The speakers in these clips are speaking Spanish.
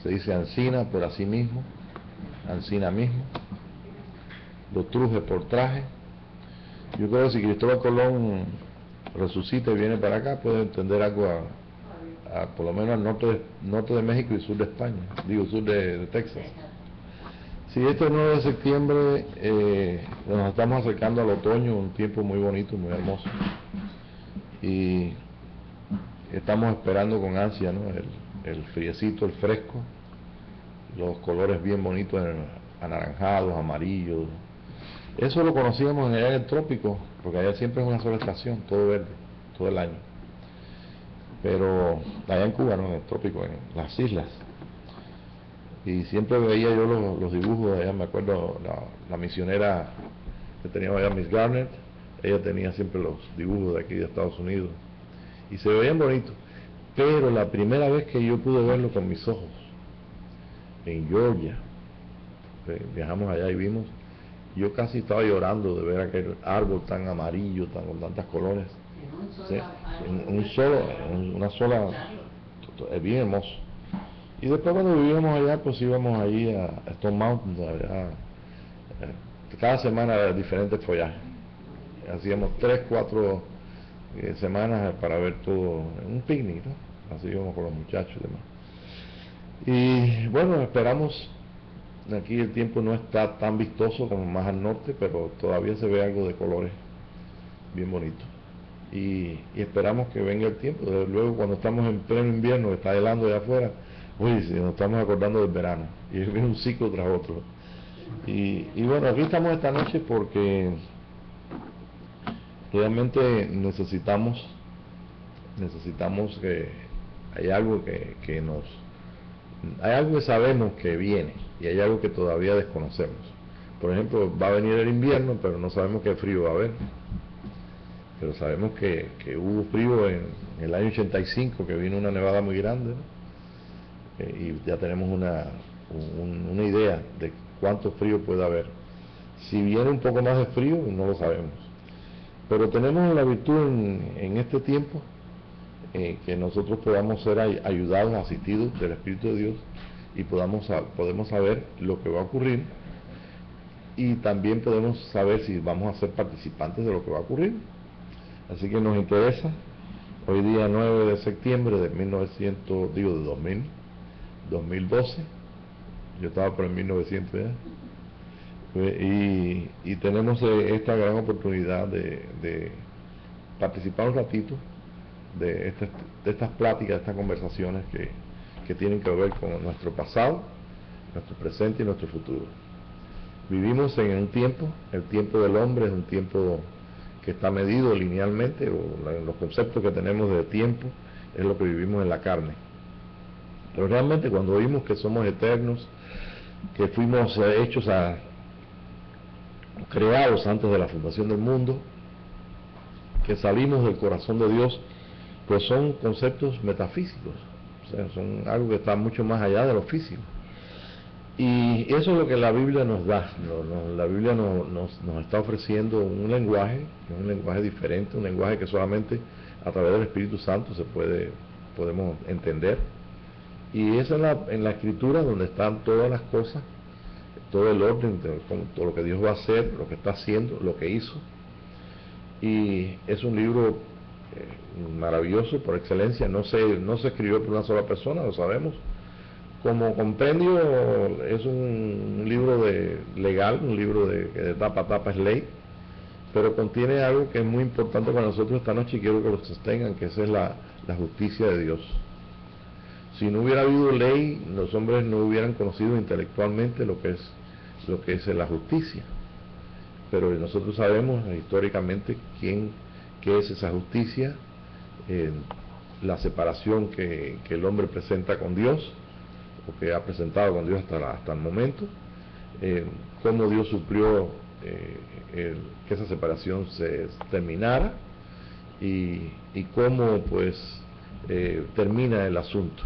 se dice Ancina por así mismo, Ancina mismo, lo truje por traje. Yo creo que si Cristóbal Colón resucita y viene para acá, puede entender algo por lo menos al norte de México y sur de España, digo sur de Texas. Sí, este 9 de septiembre nos estamos acercando al otoño, un tiempo muy bonito, muy hermoso, y estamos esperando con ansia, ¿no? El friecito, el fresco, los colores bien bonitos, anaranjados, amarillos. Eso lo conocíamos allá en el trópico, porque allá siempre es una sola estación, todo verde, todo el año. Pero allá en Cuba, ¿no? En el trópico, en las islas. Y siempre veía yo los dibujos de allá. Me acuerdo la misionera que teníamos allá, Miss Garnett, ella tenía siempre los dibujos de aquí de Estados Unidos y se veían bonitos. Pero la primera vez que yo pude verlo con mis ojos, en Georgia, viajamos allá y vimos, yo casi estaba llorando de ver aquel árbol tan amarillo, con tantas colores. Sí, una sola, es bien hermoso. Y después cuando vivíamos allá, pues íbamos allí a Stone Mountain, allá, cada semana diferentes follajes. Hacíamos 3, 4 semanas para ver todo, un picnic, ¿no? Así íbamos con los muchachos y demás. Y bueno, esperamos, aquí el tiempo no está tan vistoso como más al norte, pero todavía se ve algo de colores bien bonitos. Y esperamos que venga el tiempo. Luego cuando estamos en pleno invierno, que está helando allá afuera, uy, si nos estamos acordando del verano, y viene un ciclo tras otro. Y bueno, aquí estamos esta noche porque realmente necesitamos que hay algo hay algo que sabemos que viene, y hay algo que todavía desconocemos. Por ejemplo, va a venir el invierno, pero no sabemos qué frío va a haber. Pero sabemos que hubo frío en el año 85, que vino una nevada muy grande, ¿no? Y ya tenemos una idea de cuánto frío puede haber. Si viene un poco más de frío, no lo sabemos. Pero tenemos la virtud en este tiempo, que nosotros podamos ser ayudados, asistidos del Espíritu de Dios, y podemos saber lo que va a ocurrir, y también podemos saber si vamos a ser participantes de lo que va a ocurrir. Así que nos interesa, hoy día 9 de septiembre de 2012, yo estaba por el 1900 ya, y tenemos esta gran oportunidad de participar un ratito de estas pláticas, de estas conversaciones que tienen que ver con nuestro pasado, nuestro presente y nuestro futuro. Vivimos en un tiempo, el tiempo del hombre es un tiempo que está medido linealmente, o los conceptos que tenemos de tiempo es lo que vivimos en la carne. Pero realmente cuando oímos que somos eternos, que fuimos creados antes de la fundación del mundo, que salimos del corazón de Dios, pues son conceptos metafísicos, o sea, son algo que está mucho más allá de lo físico. Y eso es lo que la Biblia nos da. La Biblia nos está ofreciendo un lenguaje diferente, un lenguaje que solamente a través del Espíritu Santo podemos entender. Y es en la Escritura donde están todas las cosas, todo el orden, todo lo que Dios va a hacer, lo que está haciendo, lo que hizo. Y es un libro maravilloso por excelencia. No se escribió por una sola persona, lo sabemos. Como compendio es un libro legal, un libro de tapa a tapa es ley, pero contiene algo que es muy importante para nosotros esta noche y quiero que lo sostengan, que esa es la justicia de Dios. Si no hubiera habido ley, los hombres no hubieran conocido intelectualmente lo que es la justicia. Pero nosotros sabemos históricamente qué es esa justicia, la separación que el hombre presenta con Dios, o que ha presentado con Dios hasta el momento, cómo Dios suplió que esa separación se terminara, y cómo pues termina el asunto.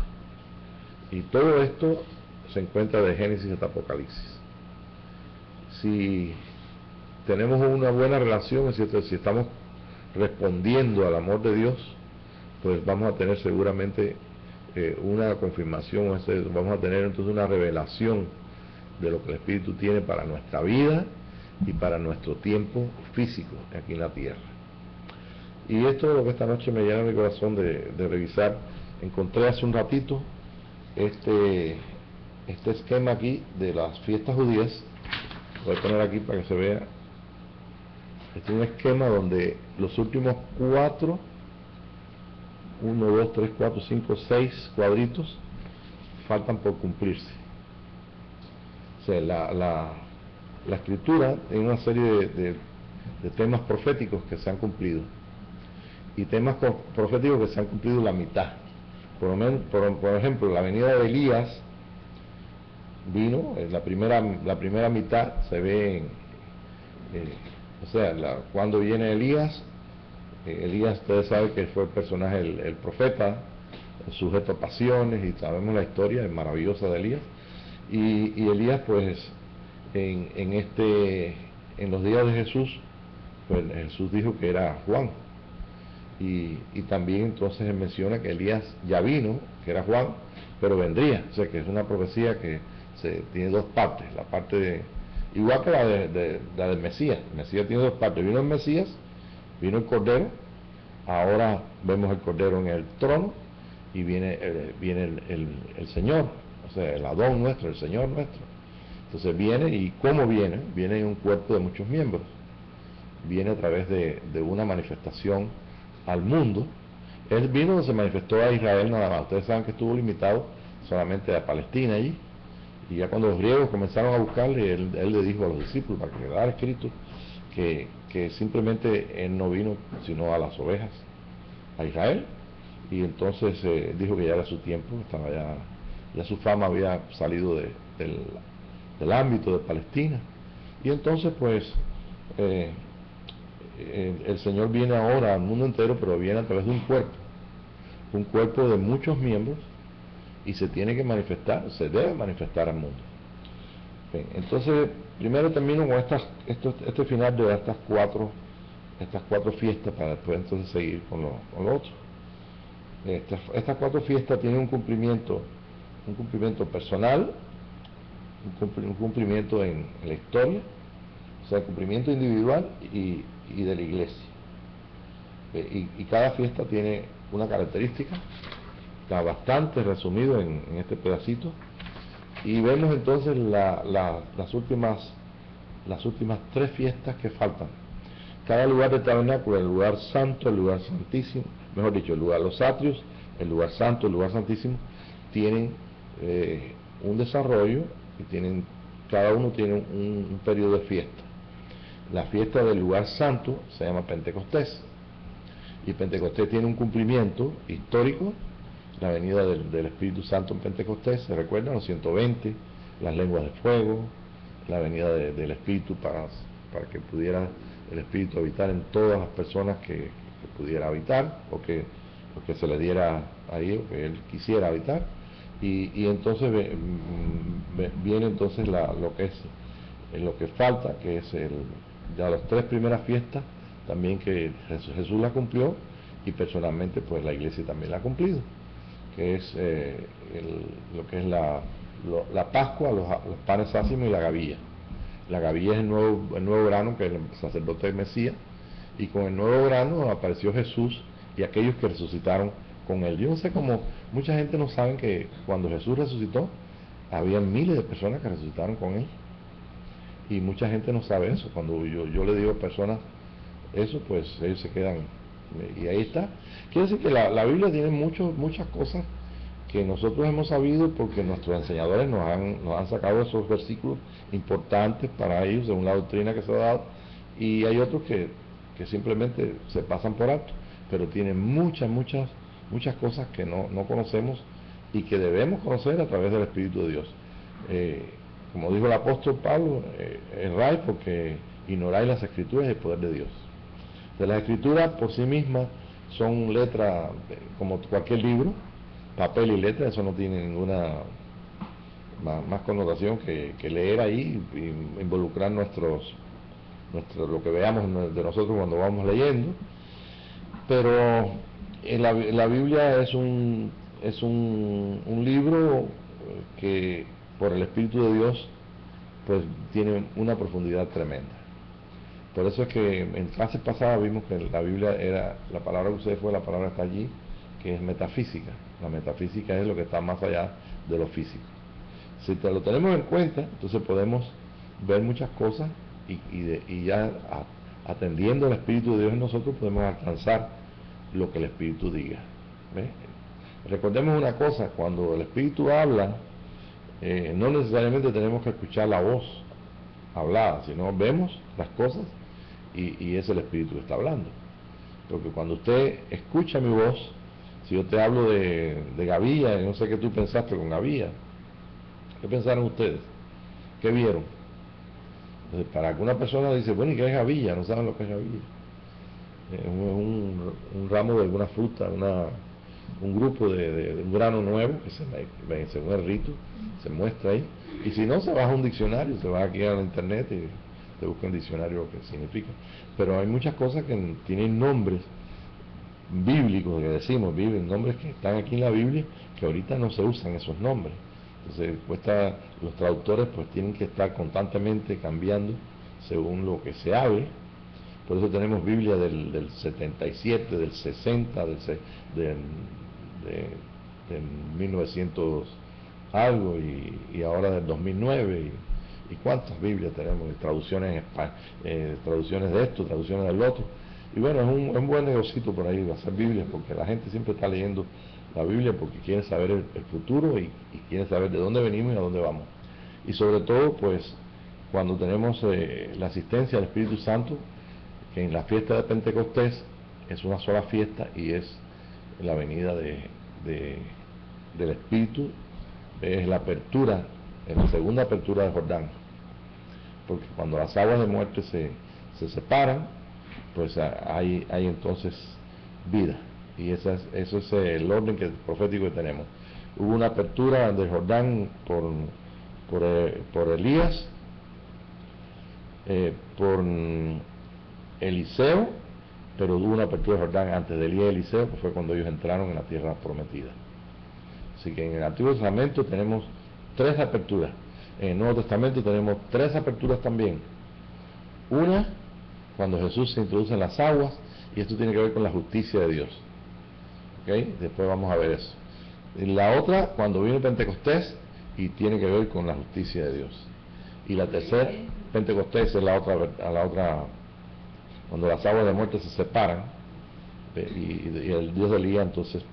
Y todo esto se encuentra de Génesis hasta Apocalipsis. Si tenemos una buena relación, es cierto, si estamos respondiendo al amor de Dios, pues vamos a tener seguramente una confirmación, vamos a tener entonces una revelación de lo que el Espíritu tiene para nuestra vida y para nuestro tiempo físico aquí en la tierra. Y esto es lo que esta noche me llena mi corazón de revisar. Encontré hace un ratito este esquema aquí de las fiestas judías. Voy a poner aquí para que se vea. Este es un esquema donde los últimos 6 faltan por cumplirse. O sea, la escritura tiene una serie de temas proféticos que se han cumplido y temas proféticos que se han cumplido la mitad. Por ejemplo, la venida de Elías vino, la primera mitad se ve cuando viene Elías. Elías, ustedes saben que fue el personaje, el profeta, el sujeto a pasiones, y sabemos la historia maravillosa de Elías. Y Elías, pues, en los días de Jesús, pues Jesús dijo que era Juan. Y también entonces él menciona que Elías ya vino, que era Juan, pero vendría. O sea que es una profecía que tiene dos partes. La parte igual que la del Mesías. El Mesías tiene dos partes. Vino el Mesías, vino el Cordero, ahora vemos el Cordero en el trono, y viene el Señor, o sea, el Adón nuestro, el Señor nuestro. Entonces viene, y ¿cómo viene? Viene en un cuerpo de muchos miembros. Viene a través de una manifestación al mundo. Él vino, se manifestó a Israel nada más. Ustedes saben que estuvo limitado solamente a Palestina allí, y ya cuando los griegos comenzaron a buscarle, él le dijo a los discípulos, para que quedara escrito, que simplemente él no vino sino a las ovejas, a Israel. Y entonces dijo que ya era su tiempo, estaba ya su fama había salido del ámbito de Palestina. Y entonces pues el Señor viene ahora al mundo entero, pero viene a través de un cuerpo de muchos miembros, y se tiene que manifestar, se debe manifestar al mundo. Bien, entonces primero termino con este final de estas cuatro fiestas, para después entonces seguir con lo otro. Estas 4 fiestas tienen un cumplimiento personal, un cumplimiento en la historia, o sea, el cumplimiento individual y de la iglesia. Y cada fiesta tiene una característica, está bastante resumido en este pedacito, y vemos entonces las últimas 3 fiestas que faltan. Cada lugar del tabernáculo, el lugar santo, el lugar santísimo, mejor dicho, los atrios, el lugar santo, el lugar santísimo, tienen un desarrollo, y cada uno tiene un periodo de fiesta. La fiesta del lugar santo se llama Pentecostés, y Pentecostés tiene un cumplimiento histórico, la venida del Espíritu Santo en Pentecostés, se recuerdan los 120, las lenguas de fuego, la venida del Espíritu para que pudiera el Espíritu habitar en todas las personas que pudiera habitar, o que se le diera ahí, o que él quisiera habitar. Y entonces viene entonces lo que falta, que es ya las 3 primeras fiestas, también que Jesús la cumplió, y personalmente pues la iglesia también la ha cumplido, que es lo que es la Pascua, los panes ácimos y la gavilla. La gavilla es el nuevo grano, que es el sacerdote Mesías, y con el nuevo grano apareció Jesús y aquellos que resucitaron con él. Yo no sé cómo mucha gente no sabe que cuando Jesús resucitó, había miles de personas que resucitaron con él, y mucha gente no sabe eso. Cuando yo le digo a personas eso, pues ellos se quedan, y ahí está. Quiere decir que la Biblia tiene muchas cosas que nosotros hemos sabido porque nuestros enseñadores nos han sacado esos versículos importantes para ellos, de una doctrina que se ha dado, y hay otros que simplemente se pasan por alto, pero tienen muchas cosas que no conocemos, y que debemos conocer a través del Espíritu de Dios. Como dijo el apóstol Pablo, erráis porque ignoráis las Escrituras y el poder de Dios. De las Escrituras por sí mismas son letras, como cualquier libro, papel y letra, eso no tiene ninguna más connotación que leer ahí y involucrar lo que veamos de nosotros cuando vamos leyendo. Pero la Biblia es un es un libro que por el Espíritu de Dios pues tiene una profundidad tremenda. Por eso es que en clases pasadas vimos que la Biblia era, la palabra que usted fue, la palabra está allí, que es metafísica. La metafísica es lo que está más allá de lo físico. Si lo tenemos en cuenta, entonces podemos ver muchas cosas y ya atendiendo al Espíritu de Dios en nosotros podemos alcanzar lo que el Espíritu diga. ¿Ve? Recordemos una cosa, cuando el Espíritu habla, no necesariamente tenemos que escuchar la voz hablada, sino vemos las cosas y es el Espíritu que está hablando. Porque cuando usted escucha mi voz, si yo te hablo de Gavilla, no sé qué tú pensaste con Gavilla, ¿qué pensaron ustedes? ¿Qué vieron? Entonces, para alguna persona dice, bueno, ¿y qué es Gavilla? No saben lo que es Gavilla. Es un ramo de alguna fruta, un grupo de un grano nuevo que según el rito se muestra ahí. Y si no, se baja un diccionario, se va aquí a la internet y te busca un diccionario lo que significa. Pero hay muchas cosas que tienen nombres bíblicos, que decimos, nombres que están aquí en la Biblia, que ahorita no se usan esos nombres. Entonces, los traductores pues tienen que estar constantemente cambiando según lo que se hable. Por eso tenemos Biblia del 77, del 60, del 1900 algo y ahora del 2009 y cuántas Biblias tenemos, traducciones en España, traducciones de esto, traducciones del otro. Y bueno, es un buen negocito por ahí hacer Biblias, porque la gente siempre está leyendo la Biblia porque quiere saber el futuro y quiere saber de dónde venimos y a dónde vamos. Y sobre todo, pues, cuando tenemos la asistencia del Espíritu Santo, que en la fiesta de Pentecostés es una sola fiesta y es la venida del Espíritu, es la apertura, es la segunda apertura de Jordán, porque cuando las aguas de muerte se separan, pues hay entonces vida, y eso es el orden profético que tenemos. Hubo una apertura de Jordán por Elías, por Eliseo, pero hubo una apertura de Jordán antes de Elías y Eliseo, que fue cuando ellos entraron en la tierra prometida. Así que en el Antiguo Testamento tenemos 3 aperturas. En el Nuevo Testamento tenemos 3 aperturas también. Una, cuando Jesús se introduce en las aguas, y esto tiene que ver con la justicia de Dios. ¿Okay? Después vamos a ver eso. Y la otra, cuando viene Pentecostés, y tiene que ver con la justicia de Dios. Y la tercera, Pentecostés es la otra, cuando las aguas de muerte se separan, y el Dios de Elías entonces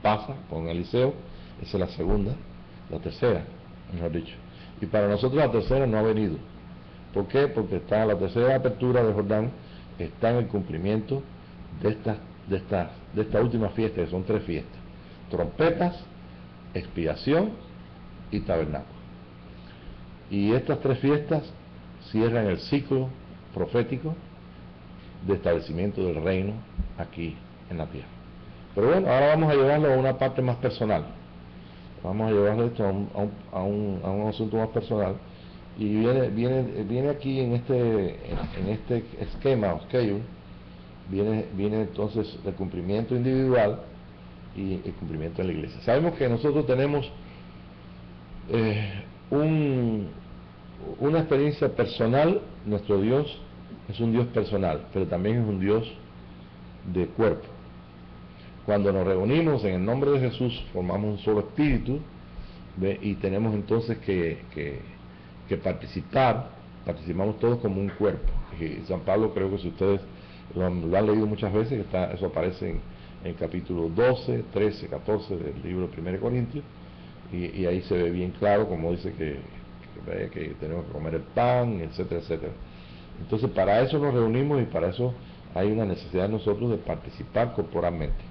pasa con Eliseo. Esa es la segunda, la tercera, mejor dicho. Y para nosotros la tercera no ha venido. ¿Por qué? Porque está la tercera apertura de Jordán, está en el cumplimiento de esta última fiesta, que son 3 fiestas: trompetas, expiación y tabernáculo. Y estas 3 fiestas cierran el ciclo profético de establecimiento del reino aquí en la tierra. Pero bueno, ahora vamos a llevarlo a una parte más personal. Vamos a llevarlo esto a un asunto más personal, y viene aquí en este esquema o schedule, viene entonces el cumplimiento individual y el cumplimiento en la iglesia. Sabemos que nosotros tenemos una experiencia personal. Nuestro Dios es un Dios personal, pero también es un Dios de cuerpo. Cuando nos reunimos en el nombre de Jesús, formamos un solo espíritu, ¿ve? Y tenemos entonces que participamos todos como un cuerpo. Y San Pablo, creo que si ustedes lo han leído muchas veces, eso aparece en el capítulo 12, 13, 14 del libro de 1 Corintios, y ahí se ve bien claro, como dice que tenemos que comer el pan, etcétera, etcétera. Entonces, para eso nos reunimos, y para eso hay una necesidad de nosotros de participar corporalmente.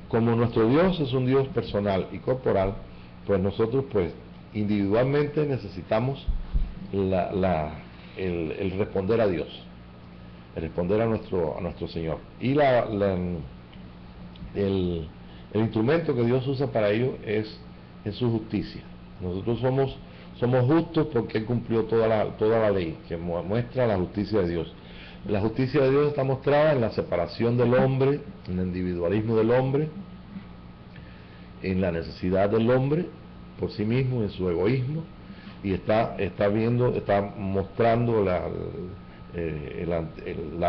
Como nuestro Dios es un Dios personal y corporal, pues nosotros pues individualmente necesitamos el responder a Dios, el responder a nuestro Señor. Y el instrumento que Dios usa para ello es su justicia. Nosotros somos justos porque Él cumplió toda la ley, que muestra la justicia de Dios. La justicia de Dios está mostrada en la separación del hombre, en el individualismo del hombre, en la necesidad del hombre por sí mismo, en su egoísmo, y está mostrando la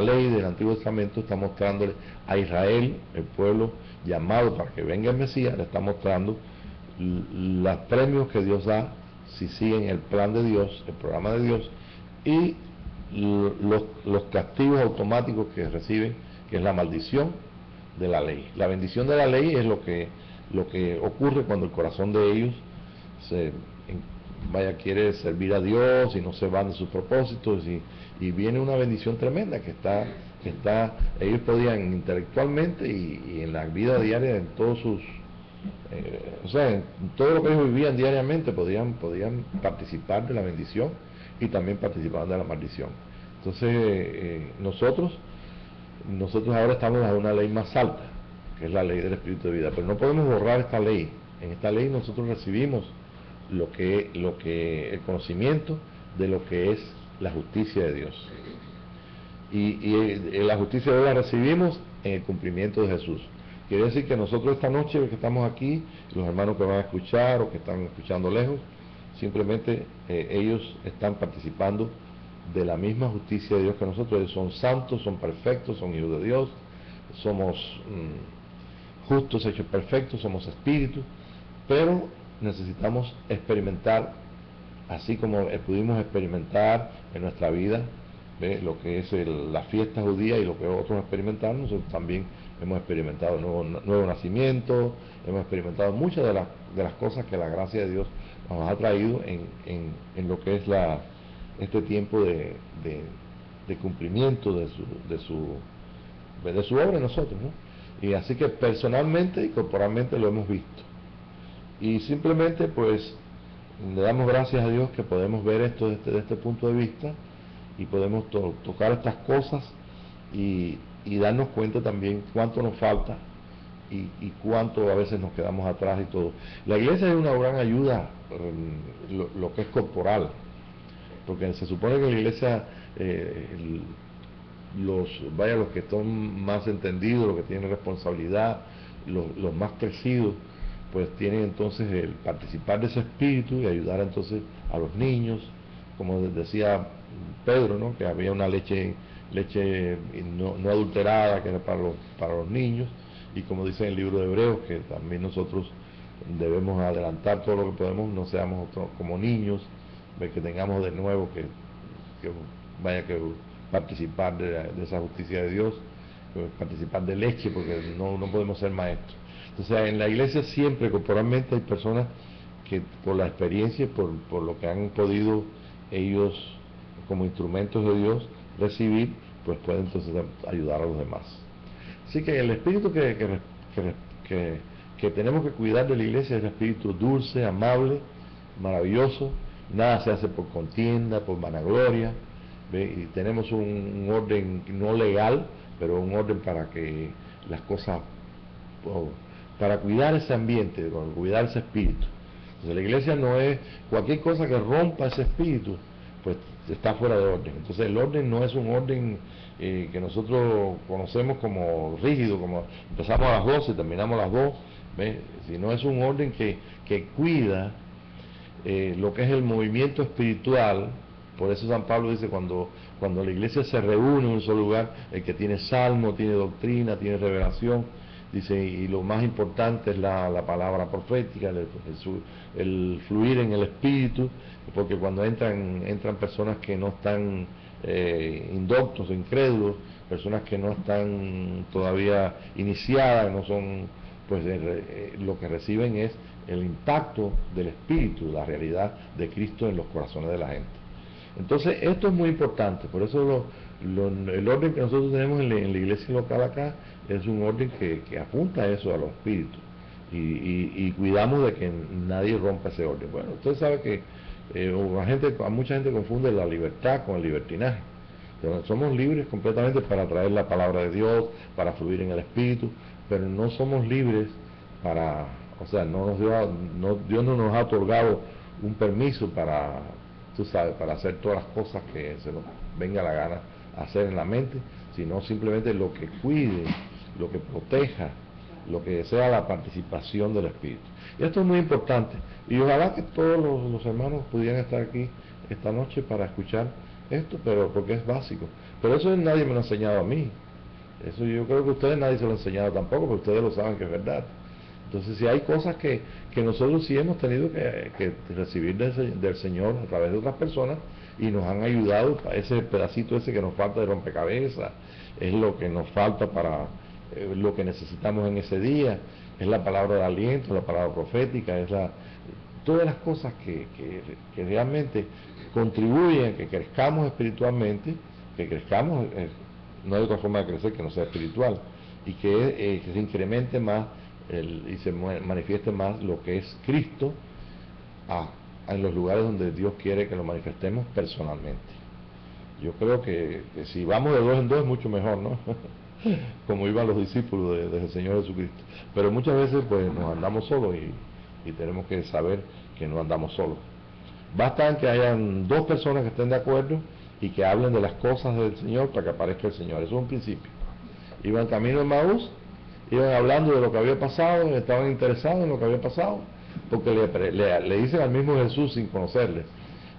ley del Antiguo Testamento, está mostrándole a Israel, el pueblo llamado para que venga el Mesías, le está mostrando los premios que Dios da si siguen el plan de Dios, el programa de Dios, y los castigos automáticos que reciben, que es la maldición de la ley. La bendición de la ley es lo que ocurre cuando el corazón de ellos quiere servir a Dios y no se van de sus propósitos, y viene una bendición tremenda que está ellos podían intelectualmente y en la vida diaria, en todos sus en todo lo que ellos vivían diariamente podían participar de la bendición y también participar de la maldición. Entonces nosotros ahora estamos bajo una ley más alta, que es la ley del Espíritu de vida, pero no podemos borrar esta ley. En esta ley nosotros recibimos el conocimiento de lo que es la justicia de Dios, y la justicia de Dios la recibimos en el cumplimiento de Jesús. Quiere decir que nosotros esta noche que estamos aquí, los hermanos que van a escuchar o que están escuchando lejos, simplemente ellos están participando de la misma justicia de Dios que nosotros. Ellos son santos, son perfectos, son hijos de Dios, somos justos, hechos perfectos, somos espíritus, pero necesitamos experimentar, así como pudimos experimentar en nuestra vida lo que es la fiesta judía y lo que otros experimentaron. Nosotros también hemos experimentado nuevo nacimiento, hemos experimentado muchas de las cosas que la gracia de Dios nos ha traído en lo que es este tiempo de cumplimiento de su obra en nosotros, ¿no? Y así que personalmente y corporalmente lo hemos visto, y simplemente pues le damos gracias a Dios que podemos ver esto desde este punto de vista, y podemos tocar estas cosas y darnos cuenta también cuánto nos falta y cuánto a veces nos quedamos atrás y todo. La iglesia es una gran ayuda, lo que es corporal, porque se supone que la iglesia, los que son más entendidos, los que tienen responsabilidad, los más crecidos, pues tienen entonces el participar de ese espíritu y ayudar entonces a los niños, como decía Pedro, ¿no? Que había una leche no adulterada que era para los niños, y como dice en el libro de Hebreos, que también nosotros debemos adelantar todo lo que podemos, no seamos como niños, que tengamos de nuevo que participar de esa justicia de Dios, participar de leche, porque no podemos ser maestros. Entonces en la iglesia siempre corporalmente hay personas que por la experiencia, por lo que han podido ellos como instrumentos de Dios recibir, pues pueden entonces ayudar a los demás. Así que el espíritu que tenemos que cuidar de la iglesia es el espíritu dulce, amable, maravilloso. Nada se hace por contienda, por vanagloria, ¿ve? Y tenemos un orden no legal, pero un orden para que las cosas, para cuidar ese ambiente, para cuidar ese espíritu. Entonces la iglesia no es cualquier cosa que rompa ese espíritu, pues está fuera de orden. Entonces el orden no es un orden que nosotros conocemos como rígido, como empezamos a las 12 y terminamos a las 2, ¿ve? Sino es un orden que cuida lo que es el movimiento espiritual. Por eso San Pablo dice, cuando la iglesia se reúne en un solo lugar, el que tiene salmo, tiene doctrina, tiene revelación, dice, y lo más importante es la palabra profética, el fluir en el espíritu, porque cuando entran personas que no están indoctos, incrédulos, personas que no están todavía iniciadas, no son, pues lo que reciben es el impacto del espíritu, la realidad de Cristo en los corazones de la gente. Entonces esto es muy importante, por eso el orden que nosotros tenemos en la iglesia local acá es un orden que apunta a eso, a los espíritus, y cuidamos de que nadie rompa ese orden. Bueno, usted sabe que mucha gente confunde la libertad con el libertinaje. Pero somos libres completamente para traer la palabra de Dios, para fluir en el espíritu, pero no somos libres para, o sea, Dios no nos ha otorgado un permiso para, tú sabes, para hacer todas las cosas que se nos venga la gana hacer en la mente, sino simplemente lo que cuide, lo que proteja lo que sea la participación del Espíritu. Y esto es muy importante, y ojalá que todos los hermanos pudieran estar aquí esta noche para escuchar esto, pero porque es básico. Pero eso nadie me lo ha enseñado a mí. Eso yo creo que a ustedes nadie se lo ha enseñado tampoco, porque ustedes lo saben que es verdad. Entonces, si hay cosas que nosotros sí hemos tenido que recibir del Señor a través de otras personas, y nos han ayudado, ese pedacito ese que nos falta de rompecabezas, es lo que nos falta para lo que necesitamos en ese día, es la palabra de aliento, la palabra profética, todas las cosas que realmente contribuyen a que crezcamos espiritualmente, que crezcamos, no hay otra forma de crecer que no sea espiritual, y que se incremente más y se manifieste más lo que es Cristo en los lugares donde Dios quiere que lo manifestemos personalmente. Yo creo que si vamos de dos en dos es mucho mejor, ¿no? Como iban los discípulos del Señor Jesucristo. Pero muchas veces pues nos andamos solos y tenemos que saber que no andamos solos. Basta que hayan dos personas que estén de acuerdo y que hablen de las cosas del Señor para que aparezca el Señor. Eso es un principio. Iban camino de Maús, iban hablando de lo que había pasado, estaban interesados en lo que había pasado, porque le dicen al mismo Jesús sin conocerle: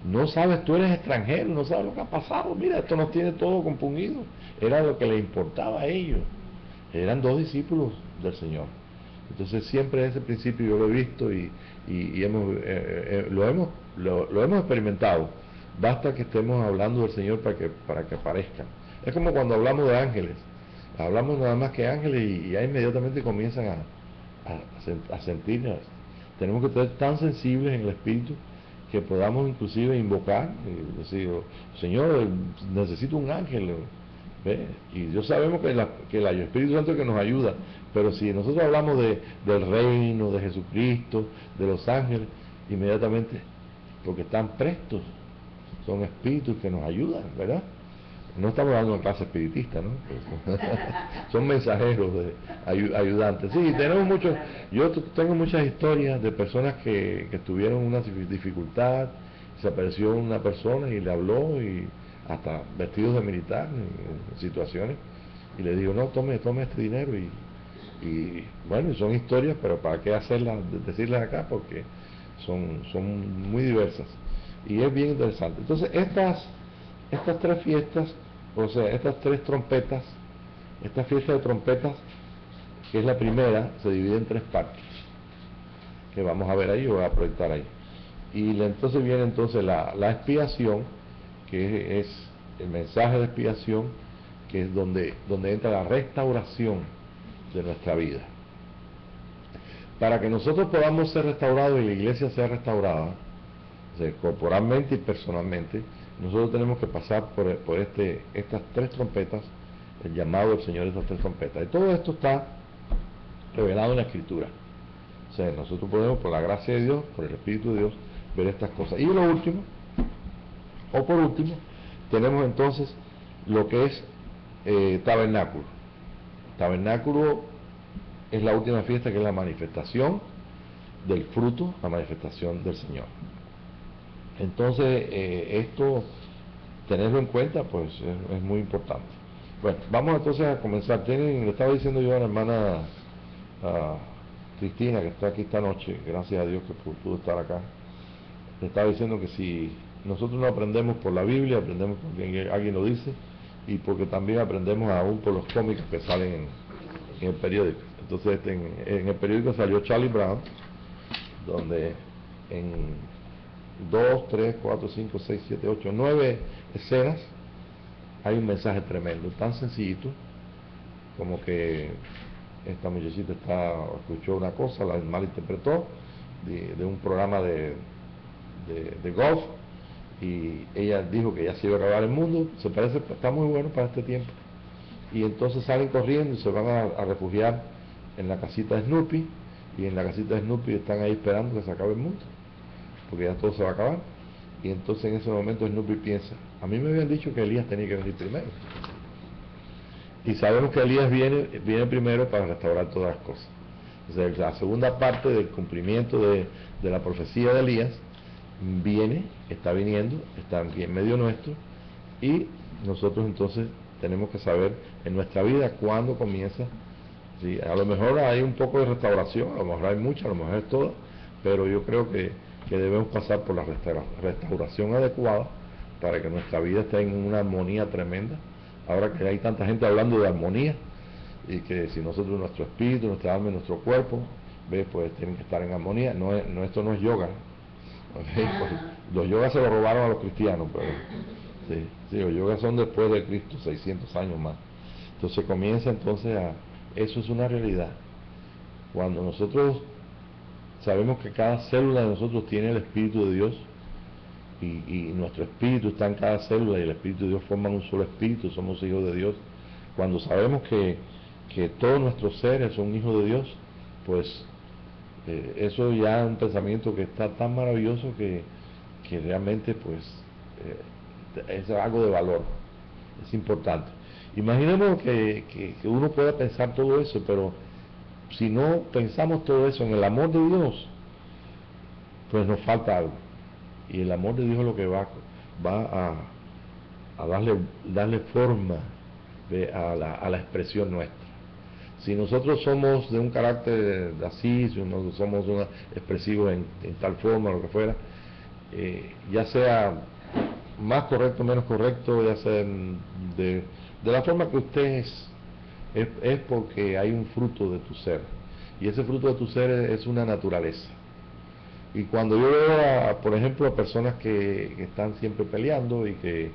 no sabes, tú eres extranjero, no sabes lo que ha pasado, mira, esto nos tiene todo compungido. Era lo que les importaba a ellos. Eran dos discípulos del Señor. Entonces siempre ese principio yo lo he visto y lo hemos experimentado. Basta que estemos hablando del Señor para que aparezcan. Es como cuando hablamos de ángeles. Hablamos nada más que ángeles y ya inmediatamente comienzan a sentir. Tenemos que estar tan sensibles en el Espíritu que podamos inclusive invocar y decir: Señor, necesito un ángel. ¿Ve? Y Dios sabemos que el Espíritu Santo es el que nos ayuda, pero si nosotros hablamos del reino, de Jesucristo, de los ángeles, inmediatamente, porque están prestos, son espíritus que nos ayudan, ¿verdad? No estamos dando una clase espiritista, ¿no? Son mensajeros, ayudantes. Sí, yo tengo muchas historias de personas que tuvieron una dificultad, se apareció una persona y le habló, y hasta vestidos de militar en situaciones, y le digo: no, tome este dinero, y bueno, son historias, pero para qué decirlas acá, porque son muy diversas, y es bien interesante. Entonces estas tres fiestas, o sea, estas tres trompetas, esta fiesta de trompetas, que es la primera, se divide en tres partes, que vamos a ver ahí, o voy a proyectar ahí. Y entonces viene la expiación, que es el mensaje de expiación, que es donde entra la restauración de nuestra vida. Para que nosotros podamos ser restaurados y la iglesia sea restaurada, o sea, corporalmente y personalmente, nosotros tenemos que pasar por estas tres trompetas, el llamado del Señor de estas tres trompetas. Y todo esto está revelado en la Escritura. O sea, nosotros podemos, por la gracia de Dios, por el Espíritu de Dios, ver estas cosas. Y por último, tenemos entonces lo que es tabernáculo. Tabernáculo es la última fiesta, que es la manifestación del fruto, la manifestación del Señor. Entonces, esto, tenerlo en cuenta, pues es muy importante. Bueno, vamos entonces a comenzar. Le estaba diciendo yo a la hermana Cristina, que está aquí esta noche, gracias a Dios que pudo estar acá, le estaba diciendo que si nosotros no aprendemos por la Biblia, aprendemos porque alguien lo dice, y porque también aprendemos aún por los cómics que salen en el periódico. Entonces, en el periódico salió Charlie Brown, donde en 2, 3, 4, 5, 6, 7, 8, 9 escenas hay un mensaje tremendo, tan sencillito como que esta muchachita escuchó una cosa, la malinterpretó de un programa de golf, y ella dijo que ya se iba a acabar el mundo, se parece, está muy bueno para este tiempo, y entonces salen corriendo y se van a refugiar en la casita de Snoopy, y en la casita de Snoopy están ahí esperando que se acabe el mundo, porque ya todo se va a acabar. Y entonces en ese momento Snoopy piensa: a mí me habían dicho que Elías tenía que venir primero, y sabemos que Elías viene primero para restaurar todas las cosas. O sea, la segunda parte del cumplimiento de la profecía de Elías está viniendo, está aquí en medio nuestro, y nosotros entonces tenemos que saber en nuestra vida cuándo comienza Sí, a lo mejor hay un poco de restauración, a lo mejor hay mucha, a lo mejor es toda, pero yo creo que debemos pasar por la restauración adecuada para que nuestra vida esté en una armonía tremenda. Ahora que hay tanta gente hablando de armonía, y que si nosotros, nuestro espíritu, nuestra alma y nuestro cuerpo, ¿ves? Pues tienen que estar en armonía. Esto no es yoga, ¿okay? Pues, los yogas se lo robaron a los cristianos, pero sí, los yogas son después de Cristo, 600 años más. Entonces comienza entonces eso es una realidad. Cuando nosotros sabemos que cada célula de nosotros tiene el Espíritu de Dios, y nuestro espíritu está en cada célula, y el Espíritu de Dios forman un solo espíritu, somos hijos de Dios. Cuando sabemos que todos nuestros seres son hijos de Dios, pues eso ya es un pensamiento que está tan maravilloso que realmente pues es algo de valor, es importante. Imaginemos que uno pueda pensar todo eso, pero si no pensamos todo eso en el amor de Dios, pues nos falta algo. Y el amor de Dios es lo que va a darle forma a la expresión nuestra. Si nosotros somos de un carácter así, si somos expresivos en tal forma, lo que fuera, ya sea más correcto o menos correcto, ya sea de la forma que usted es porque hay un fruto de tu ser. Y ese fruto de tu ser es una naturaleza. Y cuando yo veo, por ejemplo, a personas que están siempre peleando y que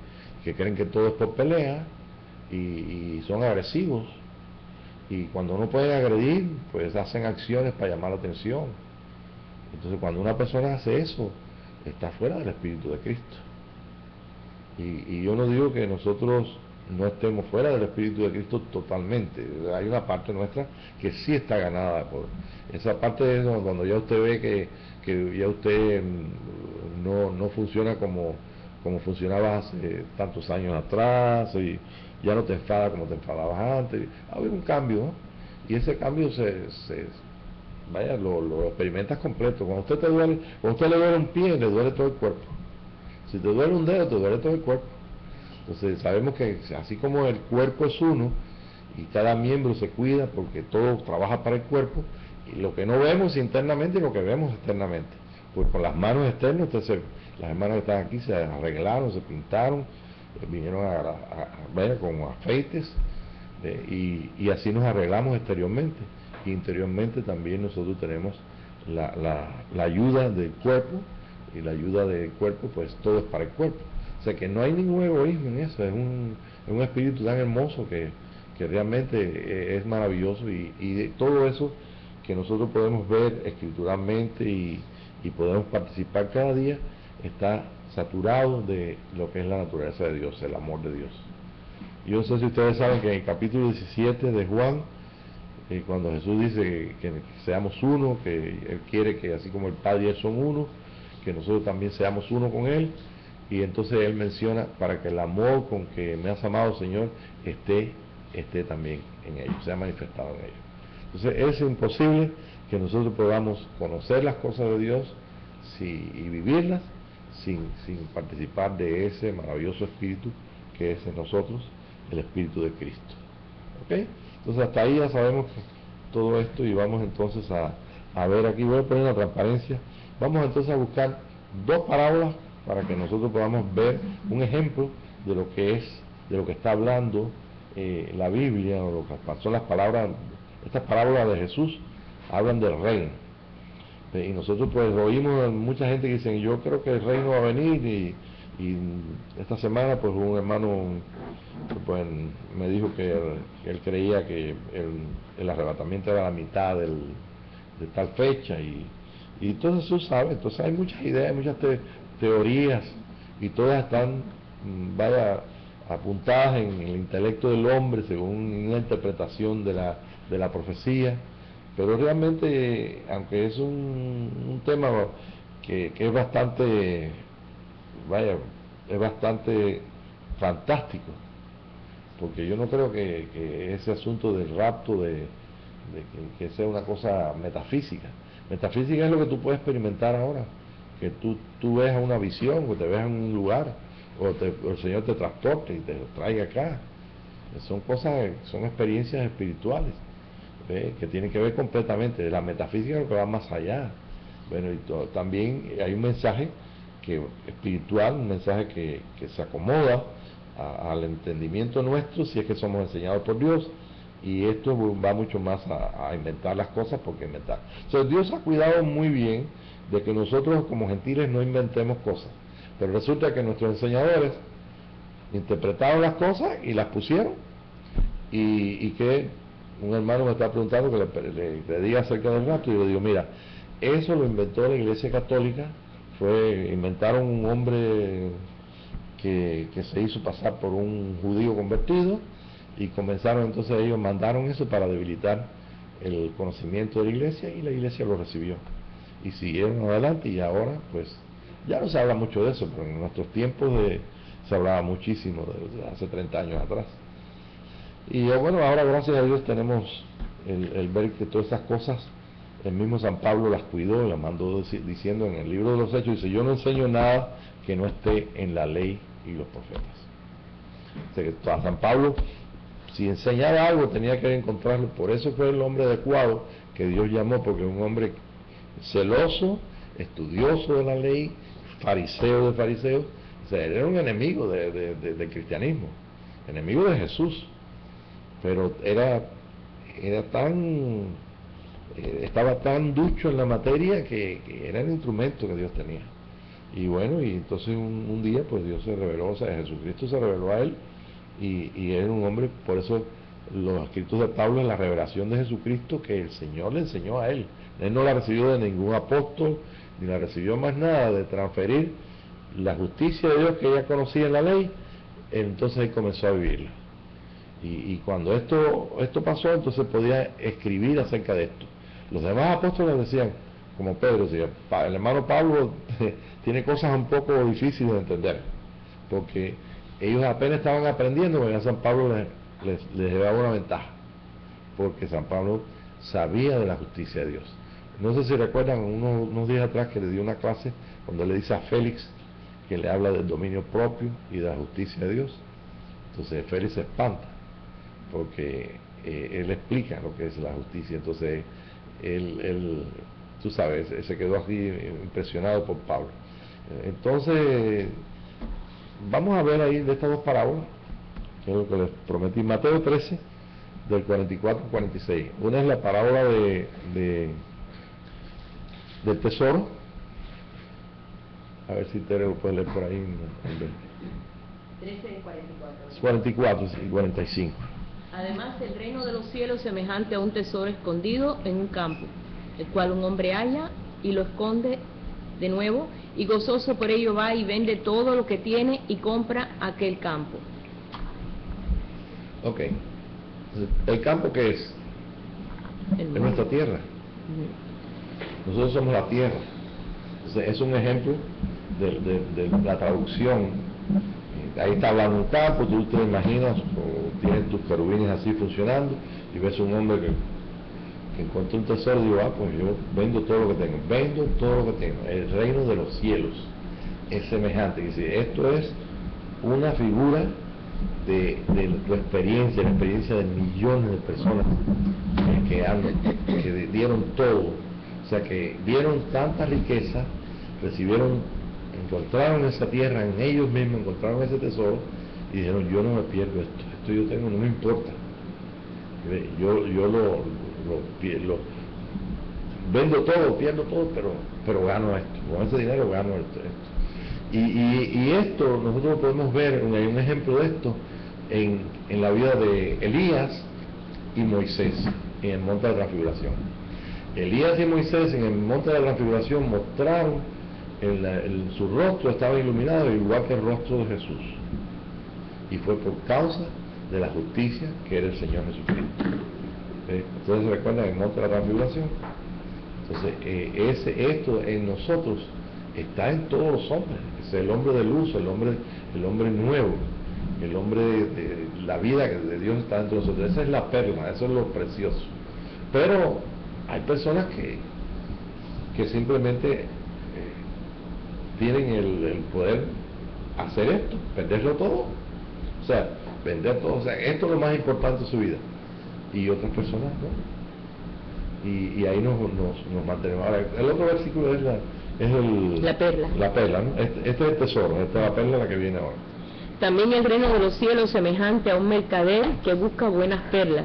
creen que todo es por pelea y son agresivos, y cuando no pueden agredir, pues hacen acciones para llamar la atención. Entonces cuando una persona hace eso, está fuera del Espíritu de Cristo. Y yo no digo que nosotros no estemos fuera del Espíritu de Cristo totalmente. Hay una parte nuestra que sí está ganada por esa parte de cuando ya usted ve que ya usted no funciona como funcionaba hace tantos años atrás, y ya no te enfada como te enfadabas antes. Ha habido un cambio, ¿no? Y ese cambio lo experimentas completo. Cuando usted le duele un pie, le duele todo el cuerpo. Si te duele un dedo, te duele todo el cuerpo. Entonces sabemos que así como el cuerpo es uno y cada miembro se cuida porque todo trabaja para el cuerpo, y lo que no vemos internamente y lo que vemos externamente. Pues con las manos externas, entonces las hermanas que están aquí se arreglaron, se pintaron, vinieron ver con afeites, y así nos arreglamos exteriormente. Y interiormente también nosotros tenemos la ayuda del cuerpo, y la ayuda del cuerpo, pues todo es para el cuerpo. O sea que no hay ningún egoísmo en eso, es un espíritu tan hermoso que realmente es maravilloso, y de todo eso que nosotros podemos ver escrituralmente y podemos participar cada día, está saturado de lo que es la naturaleza de Dios, el amor de Dios. Yo no sé si ustedes saben que en el capítulo 17 de Juan, cuando Jesús dice que seamos uno, que Él quiere que así como el Padre y Él son uno, que nosotros también seamos uno con Él, y entonces Él menciona para que el amor con que me has amado, Señor, esté también en ellos, sea manifestado en ellos. Entonces es imposible que nosotros podamos conocer las cosas de Dios y vivirlas sin participar de ese maravilloso espíritu que es en nosotros, el Espíritu de Cristo. ¿Ok? Entonces hasta ahí ya sabemos todo esto, y vamos entonces a ver aquí, voy a poner una transparencia, vamos entonces a buscar dos parábolas para que nosotros podamos ver un ejemplo de lo que está hablando la Biblia, o lo que son las palabras. Estas parábolas de Jesús hablan del reino, y nosotros pues oímos mucha gente que dice, yo creo que el reino va a venir, y esta semana pues un hermano pues me dijo que él creía que el arrebatamiento era la mitad de tal fecha, y entonces tú sabes, entonces hay muchas ideas, muchas teorías, y todas están apuntadas en el intelecto del hombre según una interpretación de la profecía. Pero realmente, aunque es un tema que es bastante, es bastante fantástico, porque yo no creo que ese asunto del rapto, que sea una cosa metafísica. Metafísica es lo que tú puedes experimentar ahora, que tú veas una visión, o te veas en un lugar, o el Señor te transporte y te traiga acá. Son cosas, son experiencias espirituales. que tiene que ver completamente, la metafísica lo que va más allá. Bueno, y también hay un mensaje espiritual, un mensaje que se acomoda al entendimiento nuestro, si es que somos enseñados por Dios, y esto va mucho más a inventar las cosas porque inventar. Entonces Dios ha cuidado muy bien de que nosotros como gentiles no inventemos cosas, pero resulta que nuestros enseñadores interpretaron las cosas y las pusieron, y que un hermano me está preguntando que le diga acerca del rapto, y yo le digo, mira, eso lo inventó la Iglesia Católica, inventaron un hombre que se hizo pasar por un judío convertido, y comenzaron entonces ellos, mandaron eso para debilitar el conocimiento de la Iglesia, y la Iglesia lo recibió, y siguieron adelante, y ahora pues ya no se habla mucho de eso, pero en nuestros tiempos se hablaba muchísimo, de hace 30 años atrás. Y bueno, ahora gracias a Dios tenemos el ver que todas esas cosas, el mismo San Pablo las cuidó y las mandó diciendo en el libro de los Hechos, dice, yo no enseño nada que no esté en la ley y los profetas. O sea, que a San Pablo, si enseñaba algo, tenía que encontrarlo. Por eso fue el hombre adecuado que Dios llamó, porque es un hombre celoso, estudioso de la ley, fariseo de fariseos. O sea, él era un enemigo del cristianismo, enemigo de Jesús, pero estaba tan ducho en la materia que era el instrumento que Dios tenía. Y bueno, y entonces un día pues Dios se reveló, o sea, Jesucristo se reveló a él, y era un hombre. Por eso los escritos de Pablo es la revelación de Jesucristo que el Señor le enseñó a él. Él no la recibió de ningún apóstol, ni la recibió más nada, de transferir la justicia de Dios que ella conocía en la ley. Entonces él comenzó a vivirla. Y cuando esto pasó, entonces podía escribir acerca de esto. Los demás apóstoles decían, como Pedro decía, el hermano Pablo tiene cosas un poco difíciles de entender, porque ellos apenas estaban aprendiendo, porque a San Pablo les llevaba una ventaja, porque San Pablo sabía de la justicia de Dios. No sé si recuerdan unos días atrás que le dio una clase cuando le dice a Félix que le habla del dominio propio y de la justicia de Dios. Entonces Félix se espanta, porque él explica lo que es la justicia. Entonces él tú sabes, se quedó así impresionado por Pablo. Entonces vamos a ver ahí de estas dos parábolas, que es lo que les prometí. Mateo 13, del 44 al 46. Una es la parábola del tesoro. A ver si Tere lo puede leer por ahí. 13 de 44. 44 y 45. Además, el reino de los cielos es semejante a un tesoro escondido en un campo, el cual un hombre halla y lo esconde de nuevo, y gozoso por ello va y vende todo lo que tiene y compra aquel campo. Ok. ¿El campo qué es? Es nuestra tierra. Nosotros somos la tierra. Entonces, es un ejemplo de la traducción. Ahí está hablando un campo, tú te imaginas, o tienes tus querubines así funcionando, y ves un hombre que encuentra un tesoro, y digo, pues yo vendo todo lo que tengo, el reino de los cielos es semejante. Y dice, esto es una figura de tu experiencia, la experiencia de millones de personas que dieron todo, o sea, que dieron tanta riqueza, encontraron esa tierra en ellos mismos, encontraron ese tesoro y dijeron, yo no me pierdo esto yo tengo, no me importa, yo lo vendo todo, pierdo todo, pero gano esto, con ese dinero gano esto. Y esto nosotros podemos ver, hay un ejemplo de esto en la vida de Elías y Moisés en el monte de la transfiguración. Elías y Moisés en el monte de la transfiguración mostraron su rostro estaba iluminado igual que el rostro de Jesús, y fue por causa de la justicia que era el Señor Jesucristo. Ustedes se recuerdan el monte de la transfiguración. Entonces esto en nosotros está en todos los hombres. Es el hombre de luz, el hombre nuevo, el hombre de la vida de Dios está dentro de nosotros. Esa es la perla, eso es lo precioso. Pero hay personas que simplemente tienen el poder hacer esto, venderlo todo, o sea, vender todo, o sea, esto es lo más importante de su vida, y otras personas no. y ahí nos mantenemos. Ahora, el otro versículo es la perla. La perla, ¿no? Este es el tesoro, esta es la perla la que viene ahora. También el reino de los cielos semejante a un mercader que busca buenas perlas,